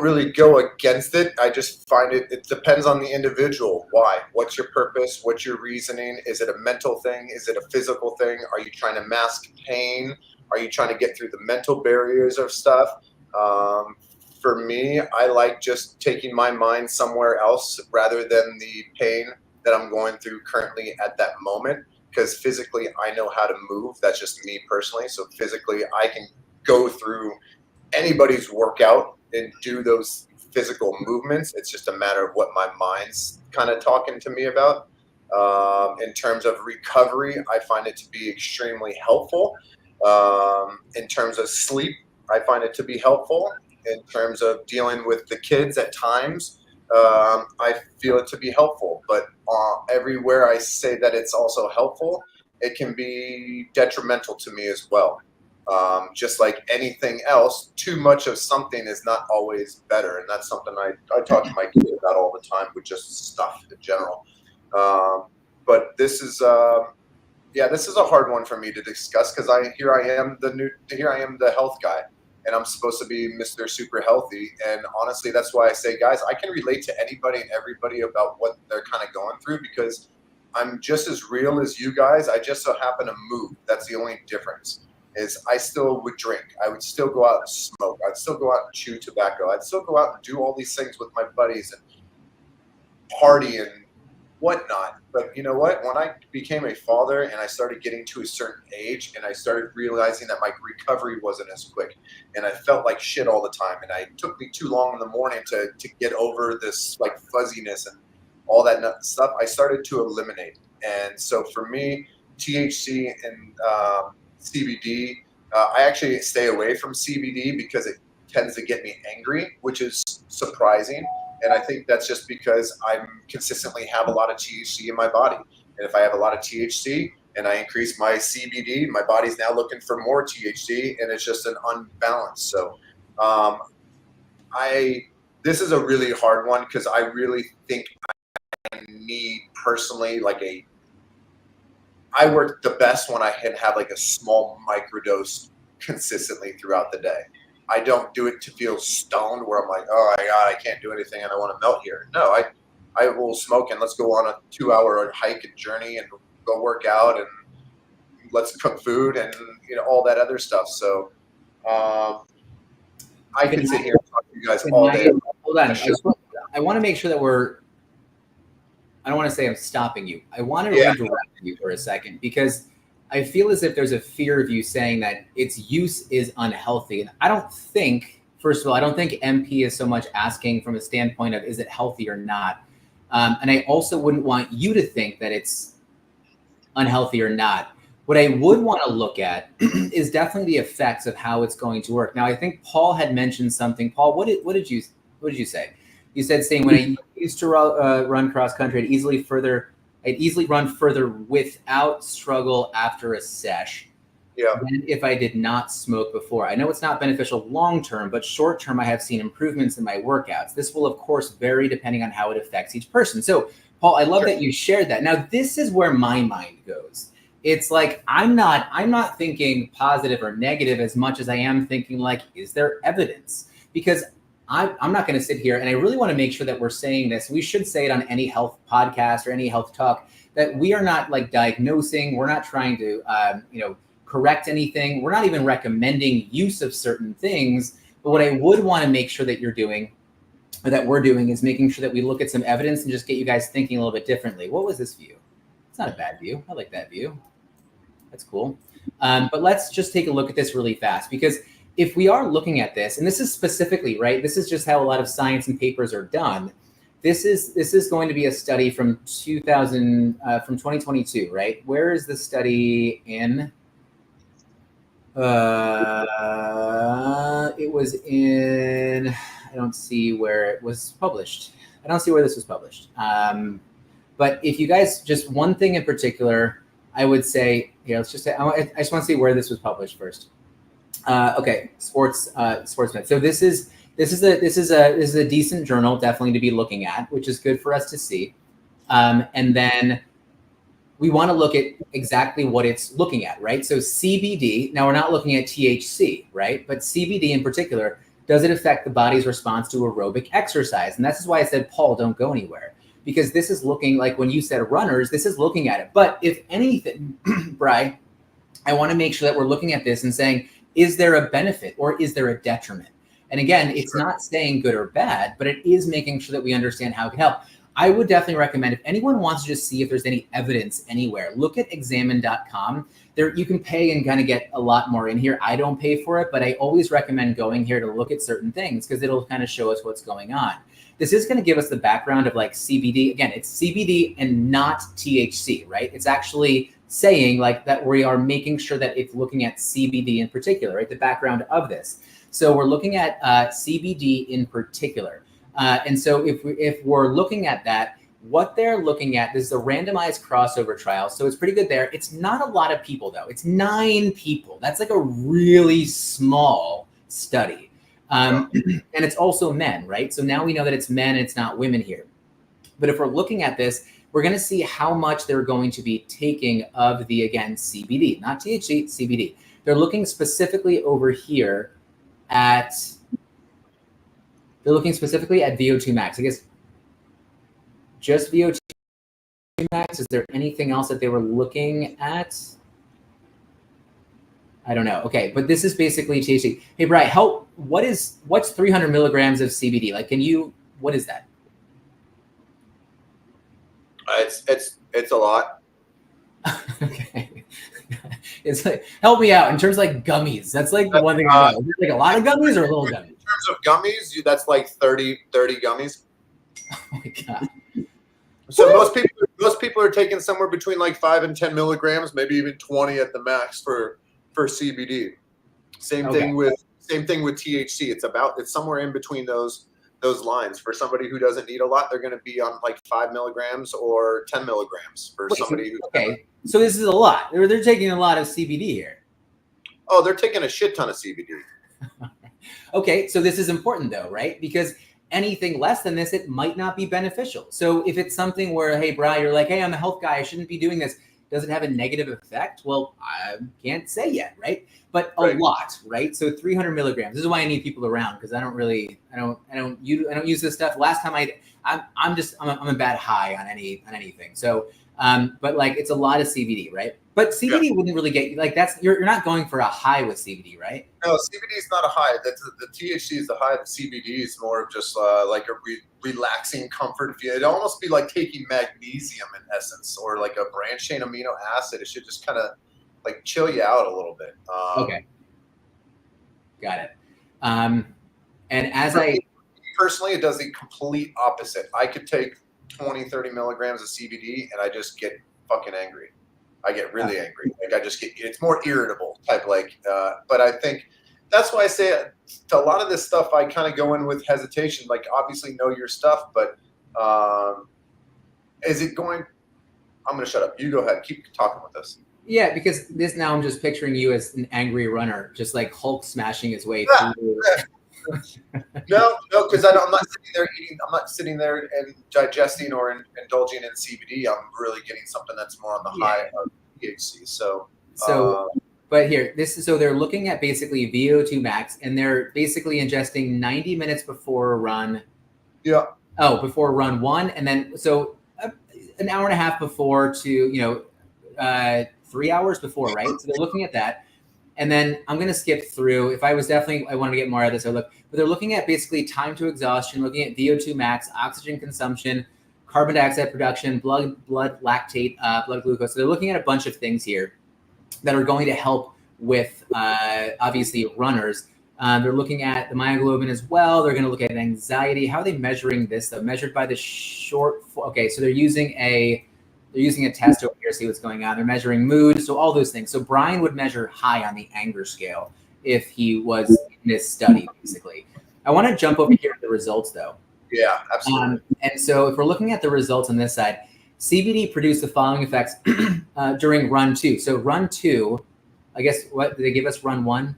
really go against it. I just find it depends on the individual. Why? What's your purpose? What's your reasoning? Is it a mental thing? Is it a physical thing? Are you trying to mask pain? Are you trying to get through the mental barriers of stuff? For me, I like just taking my mind somewhere else rather than the pain that I'm going through currently at that moment, because physically I know how to move. That's just me personally. So physically I can go through anybody's workout and do those physical movements. It's just a matter of what my mind's kind of talking to me about. In terms of recovery, I find it to be extremely helpful. In terms of sleep, I find it to be helpful. In terms of dealing with the kids at times, I feel it to be helpful. But everywhere I say that it's also helpful, it can be detrimental to me as well. Just like anything else, too much of something is not always better. And that's something I talk to my kids about all the time with just stuff in general. But this is this is a hard one for me to discuss because here I am the health guy, and I'm supposed to be Mr. Super Healthy. And honestly, that's why I say, guys, I can relate to anybody and everybody about what they're kind of going through because I'm just as real as you guys. I just so happen to move. That's the only difference. Is I still would drink. I would still go out and smoke. I'd still go out and chew tobacco. I'd still go out and do all these things with my buddies and party and whatnot. But you know what? When I became a father and I started getting to a certain age and I started realizing that my recovery wasn't as quick and I felt like shit all the time and it took me too long in the morning to get over this like fuzziness and all that stuff, I started to eliminate. And so for me, THC and CBD, I actually stay away from CBD because it tends to get me angry, which is surprising. And I think that's just because I consistently have a lot of THC in my body. And if I have a lot of THC and I increase my CBD, my body's now looking for more THC, and it's just an unbalance. So this is a really hard one because I really think I need personally I work the best when I can have like a small microdose consistently throughout the day. I don't do it to feel stoned where I'm like, oh my God, I can't do anything and I want to melt here. No, I will smoke and let's go on a 2-hour hike and journey and go work out and let's cook food and all that other stuff. So I can sit here and talk to you guys all day. Hold on. I want to make sure that I don't want to say I'm stopping you. I want to redirect you for a second because I feel as if there's a fear of you saying that its use is unhealthy. And I don't think, first of all, I don't think MP is so much asking from a standpoint of is it healthy or not. And I also wouldn't want you to think that it's unhealthy or not. What I would want to look at is definitely the effects of how it's going to work. Now, I think Paul had mentioned something. Paul, what did you say? You said saying when I used to run cross country, I'd easily run further without struggle after a sesh than if I did not smoke before. I know it's not beneficial long term, but short term, I have seen improvements in my workouts. This will, of course, vary depending on how it affects each person. So, Paul, I love that you shared that. Now, this is where my mind goes. It's like I'm not thinking positive or negative as much as I am thinking like, is there evidence? Because I'm not going to sit here, and I really want to make sure that we're saying this. We should say it on any health podcast or any health talk that we are not like diagnosing. We're not trying to, correct anything. We're not even recommending use of certain things. But what I would want to make sure that you're doing, or that we're doing, is making sure that we look at some evidence and just get you guys thinking a little bit differently. What was this view? It's not a bad view. I like that view. That's cool. But let's just take a look at this really fast because if we are looking at this, and this is specifically, right, this is just how a lot of science and papers are done. This is going to be a study from 2022, right? Where is the study in? It was in, I don't see where it was published. I don't see where this was published. But if you guys, just one thing in particular, I would say, let's just say, I just want to see where this was published first. Okay, Sportsman. So this is a decent journal, definitely to be looking at, which is good for us to see. And then we want to look at exactly what it's looking at, right? So CBD. Now we're not looking at THC, right? But CBD in particular, does it affect the body's response to aerobic exercise? And that's why I said, Paul, don't go anywhere, because this is looking like when you said runners, this is looking at it. But if anything, Bri, I want to make sure that we're looking at this and saying, is there a benefit or is there a detriment? And again, it's not saying good or bad, but it is making sure that we understand how it can help. I would definitely recommend if anyone wants to just see if there's any evidence anywhere, look at examine.com. There you can pay and kind of get a lot more in here. I don't pay for it, but I always recommend going here to look at certain things because it'll kind of show us what's going on. This is going to give us the background of like CBD. Again, it's CBD and not THC, right? It's actually saying like that we are making sure that it's looking at CBD in particular, right? The background of this. So we're looking at CBD in particular. And so if we're looking at that, what they're looking at, this is a randomized crossover trial. So it's pretty good there. It's not a lot of people though. It's 9 people. That's like a really small study. And it's also men, right? So now we know that it's men, it's not women here. But if we're looking at this, we're going to see how much they're going to be taking of the, again, CBD, not THC, CBD. They're looking specifically over here at, they're looking specifically at VO2 max. I guess just VO2 max. Is there anything else that they were looking at? I don't know. Okay, but this is basically THC. Hey, Brian, what's 300 milligrams of CBD? Like, what is that? It's a lot. Okay. It's like, help me out in terms of like gummies. That's like the one thing I know. Is it like a lot of gummies or a little gummies? In terms of gummies, that's like 30 gummies. Oh my God. So most people are taking somewhere between like 5 and 10 milligrams, maybe even 20 at the max for CBD. Same thing with THC. It's somewhere in between those lines. For somebody who doesn't need a lot, they're going to be on like 5 milligrams or 10 milligrams. For somebody who's so this is a lot. They're taking a lot of CBD here. Oh, they're taking a shit ton of CBD. Okay, so this is important though, right? Because anything less than this, it might not be beneficial. So if it's something where, hey, Brian, you're like, hey, I'm a health guy, I shouldn't be doing this. Does it have a negative effect? Well, I can't say yet, right? But a lot, right? So 300 milligrams. This is why I need people around, because I don't use this stuff. Last time I'm a bad high on anything. So, but like it's a lot of CBD, right? But CBD wouldn't really get you, like that's, you're not going for a high with CBD, right? No, CBD is not a high. The THC is the high. The CBD is more of just like a relaxing comfort. It'd almost be like taking magnesium in essence, or like a branched chain amino acid. It should just kind of like chill you out a little bit. Okay. Got it. And as personally, it does the complete opposite. I could take 20, 30 milligrams of CBD and I just get fucking angry. I get really angry. Like it's more irritable type, but I think that's why I say to a lot of this stuff, I kind of go in with hesitation, like obviously know your stuff, but is it going, I'm going to shut up. You go ahead. Keep talking with us. Yeah, because now I'm just picturing you as an angry runner, just like Hulk smashing his way through. No, because I'm not sitting there eating. I'm not sitting there and digesting or indulging in CBD. I'm really getting something that's more on the high of THC. So, but here, so they're looking at basically VO2 max, and they're basically ingesting 90 minutes before a run. Yeah. Oh, before run 1, and then so an hour and a half before to 3 hours before, right? So they're looking at that. And then I'm going to skip through. If I was I want to get more out of this, but they're looking at basically time to exhaustion, looking at VO2 max, oxygen consumption, carbon dioxide production, blood lactate, blood glucose. So they're looking at a bunch of things here that are going to help with, obviously, runners. They're looking at the myoglobin as well. They're going to look at anxiety. How are they measuring this, though? Measured by the short. Okay, so they're using a test over here to see what's going on. They're measuring mood, so all those things. So Brian would measure high on the anger scale if he was in this study, basically. I want to jump over here to the results, though. Yeah, absolutely. And so if we're looking at the results on this side, CBD produced the following effects during run 2. So run 2, I guess, what did they give us? Run 1?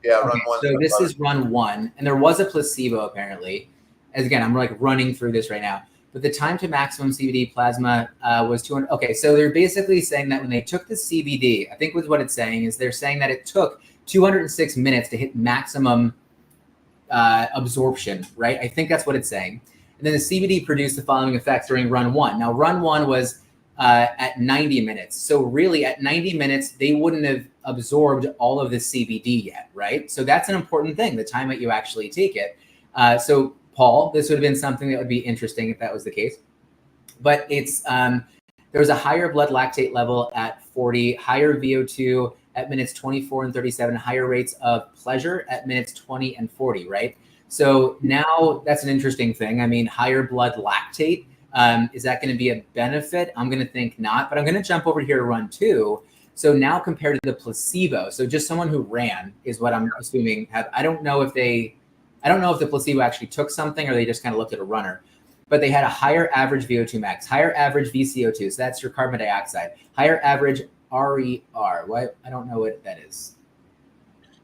Yeah, run 1. So this is run 1, and there was a placebo apparently. As again, I'm like running through this right now. But the time to maximum CBD plasma was 200. Okay, so they're basically saying that when they took the CBD, I think what it's saying is they're saying that it took 206 minutes to hit maximum absorption, right? I think that's what it's saying. And then the CBD produced the following effects during run 1. Now, run 1 was at 90 minutes. So really at 90 minutes, they wouldn't have absorbed all of the CBD yet, right? So that's an important thing, the time that you actually take it. So Paul, this would have been something that would be interesting if that was the case. But it's there was a higher blood lactate level at 40, higher VO2 at minutes 24 and 37, higher rates of pleasure at minutes 20 and 40, right? So now that's an interesting thing. I mean, higher blood lactate, is that going to be a benefit? I'm going to think not, but I'm going to jump over here to run 2. So now compared to the placebo, so just someone who ran is what I'm assuming. I don't know if they I don't know if the placebo actually took something or they just kind of looked at a runner, but they had a higher average VO2 max, higher average VCO2. So that's your carbon dioxide, higher average RER. What? I don't know what that is.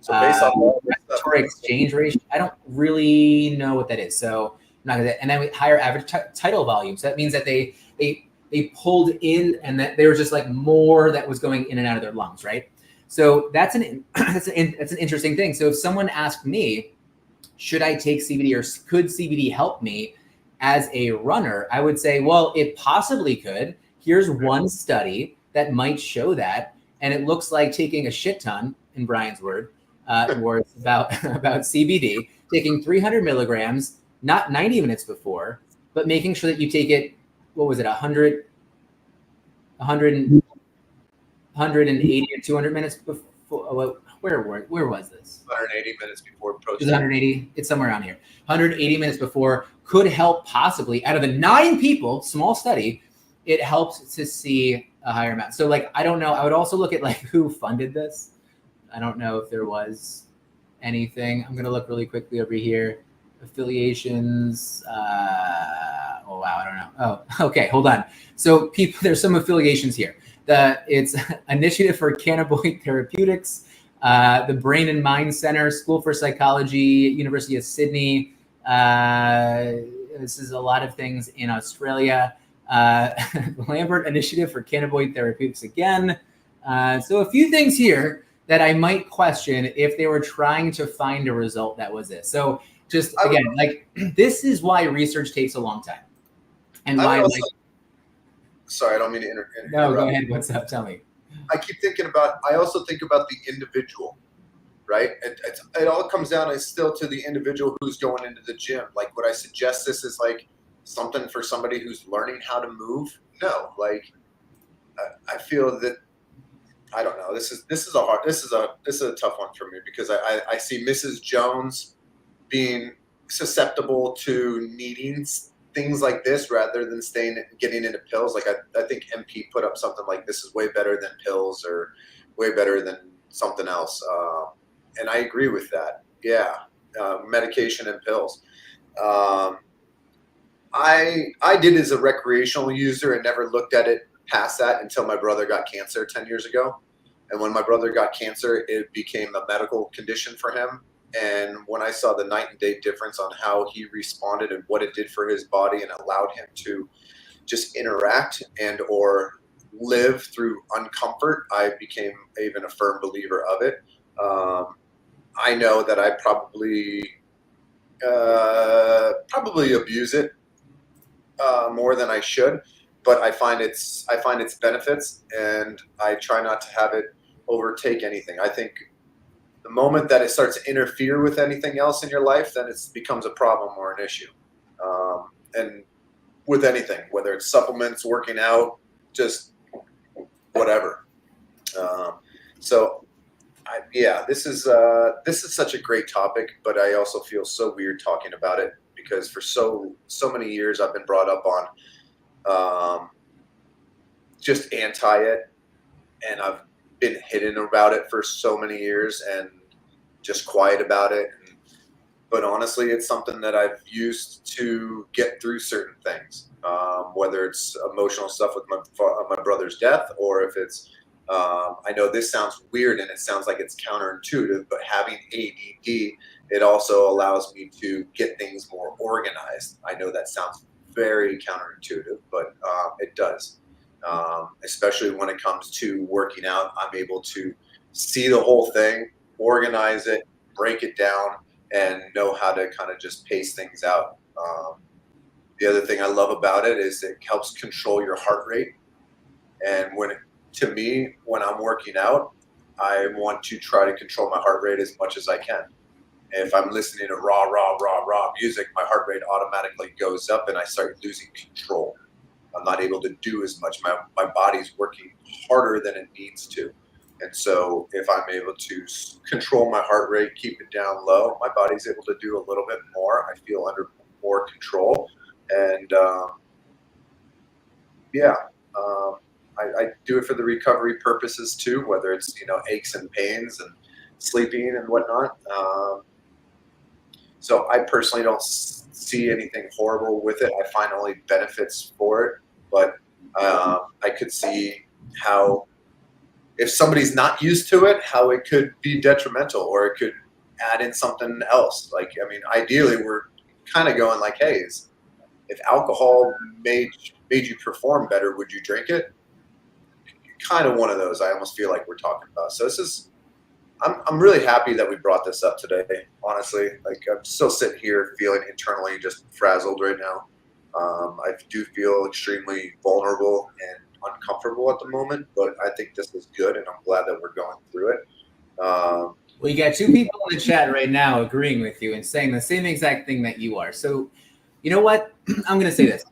So based on all this stuff, Respiratory exchange ratio. I don't really know what that is. So I'm not gonna. And then higher average tidal volume. So that means that they pulled in, and that there was just like more that was going in and out of their lungs, right? So that's an interesting thing. So if someone asked me, should I take CBD or could CBD help me as a runner? I would say, well, it possibly could. Here's one study that might show that, and it looks like taking a shit ton, in Brian's words about CBD, taking 300 milligrams, not 90 minutes before, but making sure that you take it. What was it? 180 or 200 minutes before. Where was this? 180 minutes before It protein. was 180. It's somewhere around here. 180 minutes before could help possibly. Out of the 9 people, small study, it helps to see a higher amount. So like, I don't know. I would also look at like who funded this. I don't know if there was anything. I'm gonna look really quickly over here. Affiliations. Oh wow, I don't know. Oh, okay, hold on. So people, there's some affiliations here. It's Initiative for Cannabinoid Therapeutics, the Brain and Mind Center, School for Psychology, University of Sydney. This is a lot of things in Australia. Lambert Initiative for Cannabinoid Therapeutics again. So a few things here that I might question if they were trying to find a result that was this. So just again, like this is why research takes a long time. And why also, sorry, I don't mean to interrupt. No, go ahead. What's up? Tell me. I also think about the individual, right? It all comes down still to the individual who's going into the gym. Like, would I suggest this is like something for somebody who's learning how to move? No, like I feel that, I don't know. This is a tough one for me because I see Mrs. Jones being susceptible to needing things like this rather than getting into pills. Like I think MP put up something like this is way better than pills or way better than something else. And I agree with that. Yeah. Medication and pills. I did as a recreational user and never looked at it past that until my brother got cancer 10 years ago. And when my brother got cancer, it became a medical condition for him. And when I saw the night and day difference on how he responded and what it did for his body and allowed him to just interact and or live through uncomfort, I became even a firm believer of it. I know that I probably abuse it more than I should, but I find its benefits, and I try not to have it overtake anything. I think the moment that it starts to interfere with anything else in your life, then it becomes a problem or an issue. And with anything, whether it's supplements, working out, just whatever. This is such a great topic, but I also feel so weird talking about it because for so many years I've been brought up on just anti it, and I've been hidden about it for so many years and just quiet about it. But honestly, it's something that I've used to get through certain things, whether it's emotional stuff with my brother's death, or if it's I know this sounds weird and it sounds like it's counterintuitive, but having ADD, it also allows me to get things more organized. I know that sounds very counterintuitive, but it does. Especially when it comes to working out, I'm able to see the whole thing, organize it, break it down, and know how to kind of just pace things out. The other thing I love about it is it helps control your heart rate. And when I'm working out, I want to try to control my heart rate as much as I can. If I'm listening to raw music, my heart rate automatically goes up and I start losing control. I'm not able to do as much. My body's working harder than it needs to. And so if I'm able to control my heart rate, keep it down low, my body's able to do a little bit more. I feel under more control. And I do it for the recovery purposes too, whether it's, aches and pains and sleeping and whatnot. So I personally don't see anything horrible with it. I find only benefits for it, but I could see how, if somebody's not used to it, how it could be detrimental, or it could add in something else. Like, I mean, ideally, we're kind of going like, hey, if alcohol made you perform better, would you drink it? Kind of one of those. I almost feel like we're talking about. So this is, I'm really happy that we brought this up today. Honestly, like, I'm still sitting here feeling internally just frazzled right now. I do feel extremely vulnerable and uncomfortable at the moment, but I think this is good, and I'm glad that we're going through it. Well, you got two people in the chat right now agreeing with you and saying the same exact thing that you are. So, you know what? I'm going to say this,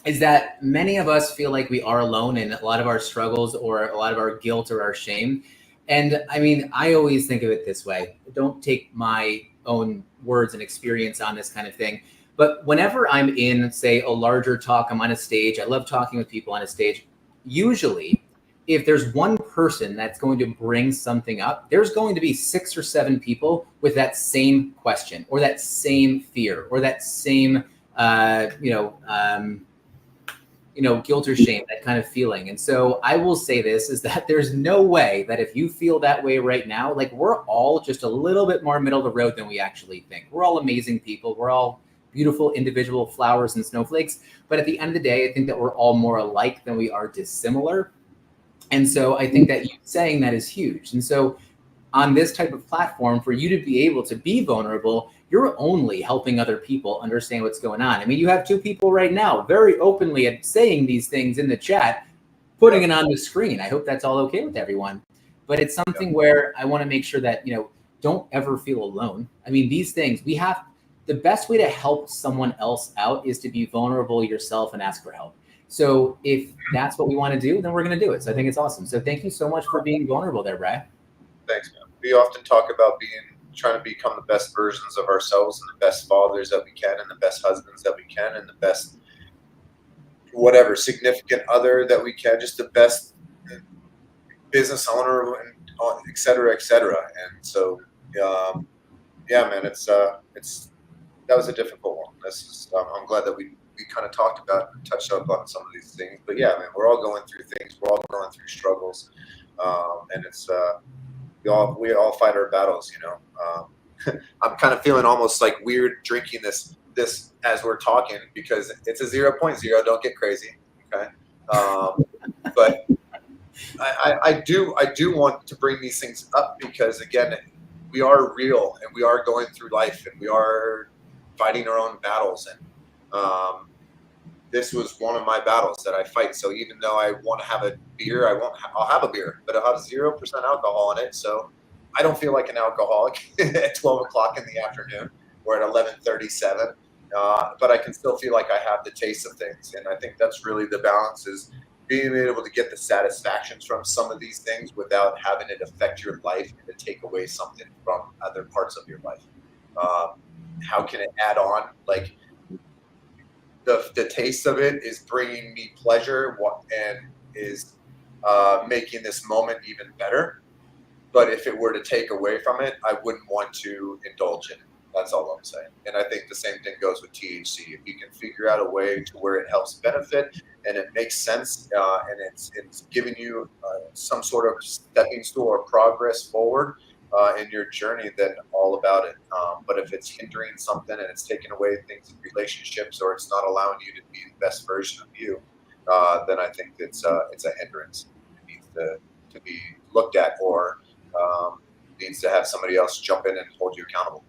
is that many of us feel like we are alone in a lot of our struggles or a lot of our guilt or our shame. And I mean, I always think of it this way. Don't take my own words and experience on this kind of thing. But whenever I'm in, say, a larger talk, I'm on a stage, I love talking with people on a stage. Usually, if there's one person that's going to bring something up, there's going to be 6 or 7 people with that same question or that same fear or that same, guilt or shame, that kind of feeling. And so I will say this, is that there's no way that if you feel that way right now, like, we're all just a little bit more middle of the road than we actually think. We're all amazing people. We're all beautiful individual flowers and snowflakes. But at the end of the day, I think that we're all more alike than we are dissimilar. And so I think that you saying that is huge. And so on this type of platform, for you to be able to be vulnerable, you're only helping other people understand what's going on. I mean, you have 2 people right now very openly at saying these things in the chat, putting it on the screen. I hope that's all okay with everyone. But it's something where I want to make sure that, don't ever feel alone. I mean, these things, the best way to help someone else out is to be vulnerable yourself and ask for help. So if that's what we want to do, then we're going to do it. So I think it's awesome. So thank you so much for being vulnerable there, Brad. Thanks, man. We often talk about trying to become the best versions of ourselves and the best fathers that we can and the best husbands that we can and the best whatever significant other that we can, just the best business owner, and et cetera, et cetera. And so, yeah, man, that was a difficult one. I'm glad that we kind of talked about and touched up on some of these things. But yeah, man, we're all going through things. We're all going through struggles, and it's we all fight our battles. I'm kind of feeling almost like weird drinking this as we're talking, because it's a 0.0. Don't get crazy, okay? But I do want to bring these things up because, again, we are real and we are going through life and we are fighting our own battles, and this was one of my battles that I fight. So even though I want to have a beer, I'll have a beer, but I'll have 0% alcohol in it. So I don't feel like an alcoholic at 12 o'clock in the afternoon or at 11:37, but I can still feel like I have the taste of things. And I think that's really the balance, is being able to get the satisfactions from some of these things without having it affect your life and to take away something from other parts of your life. How can it add on? Like, the taste of it is bringing me pleasure and is making this moment even better. But if it were to take away from it, I wouldn't want to indulge in it. That's all I'm saying. And I think the same thing goes with THC. If you can figure out a way to where it helps benefit and it makes sense, and it's giving you some sort of stepping stool or progress forward in your journey, then all about it. But if it's hindering something and it's taking away things in relationships, or it's not allowing you to be the best version of you, then I think it's a hindrance. It needs to be looked at, or needs to have somebody else jump in and hold you accountable.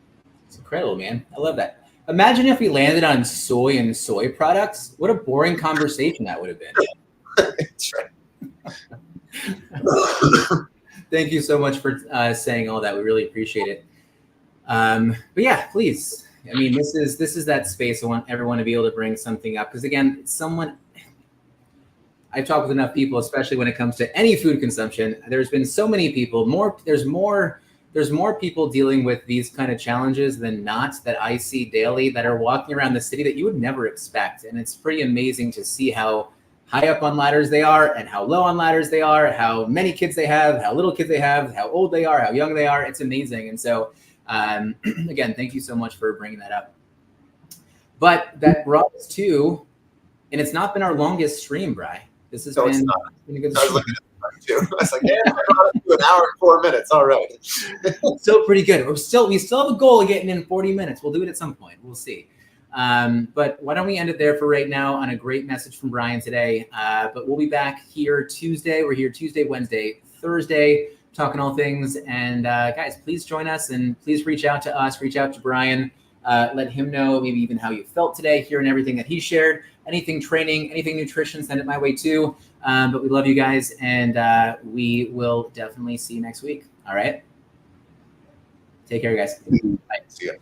It's incredible, man. I love that. Imagine if we landed on soy and soy products. What a boring conversation that would have been. That's right. Thank you so much for saying all that. We really appreciate it. But yeah, please. I mean, this is that space. I want everyone to be able to bring something up, because again, I've talked with enough people, especially when it comes to any food consumption. There's been so many people. There's more people dealing with these kind of challenges than not, that I see daily, that are walking around the city that you would never expect. And it's pretty amazing to see how high up on ladders they are and how low on ladders they are, how many kids they have, how little kids they have, how old they are, how young they are. It's amazing. And so Again, thank you so much for bringing that up. But that brought us to, and it's not been our longest stream, Bri. This has been a good stream. Too. I was like, yeah, I brought it to an hour and 4 minutes. All right. Still pretty good. We still have a goal of getting in 40 minutes. We'll do it at some point. We'll see. But why don't we end it there for right now on a great message from Brian today. But we'll be back here Tuesday. We're here Tuesday, Wednesday, Thursday, talking all things. And guys, please join us and please reach out to us, reach out to Brian. Let him know maybe even how you felt today, hearing everything that he shared, anything training, anything nutrition, send it my way too. But we love you guys, and we will definitely see you next week. All right. Take care, guys. Bye. See ya.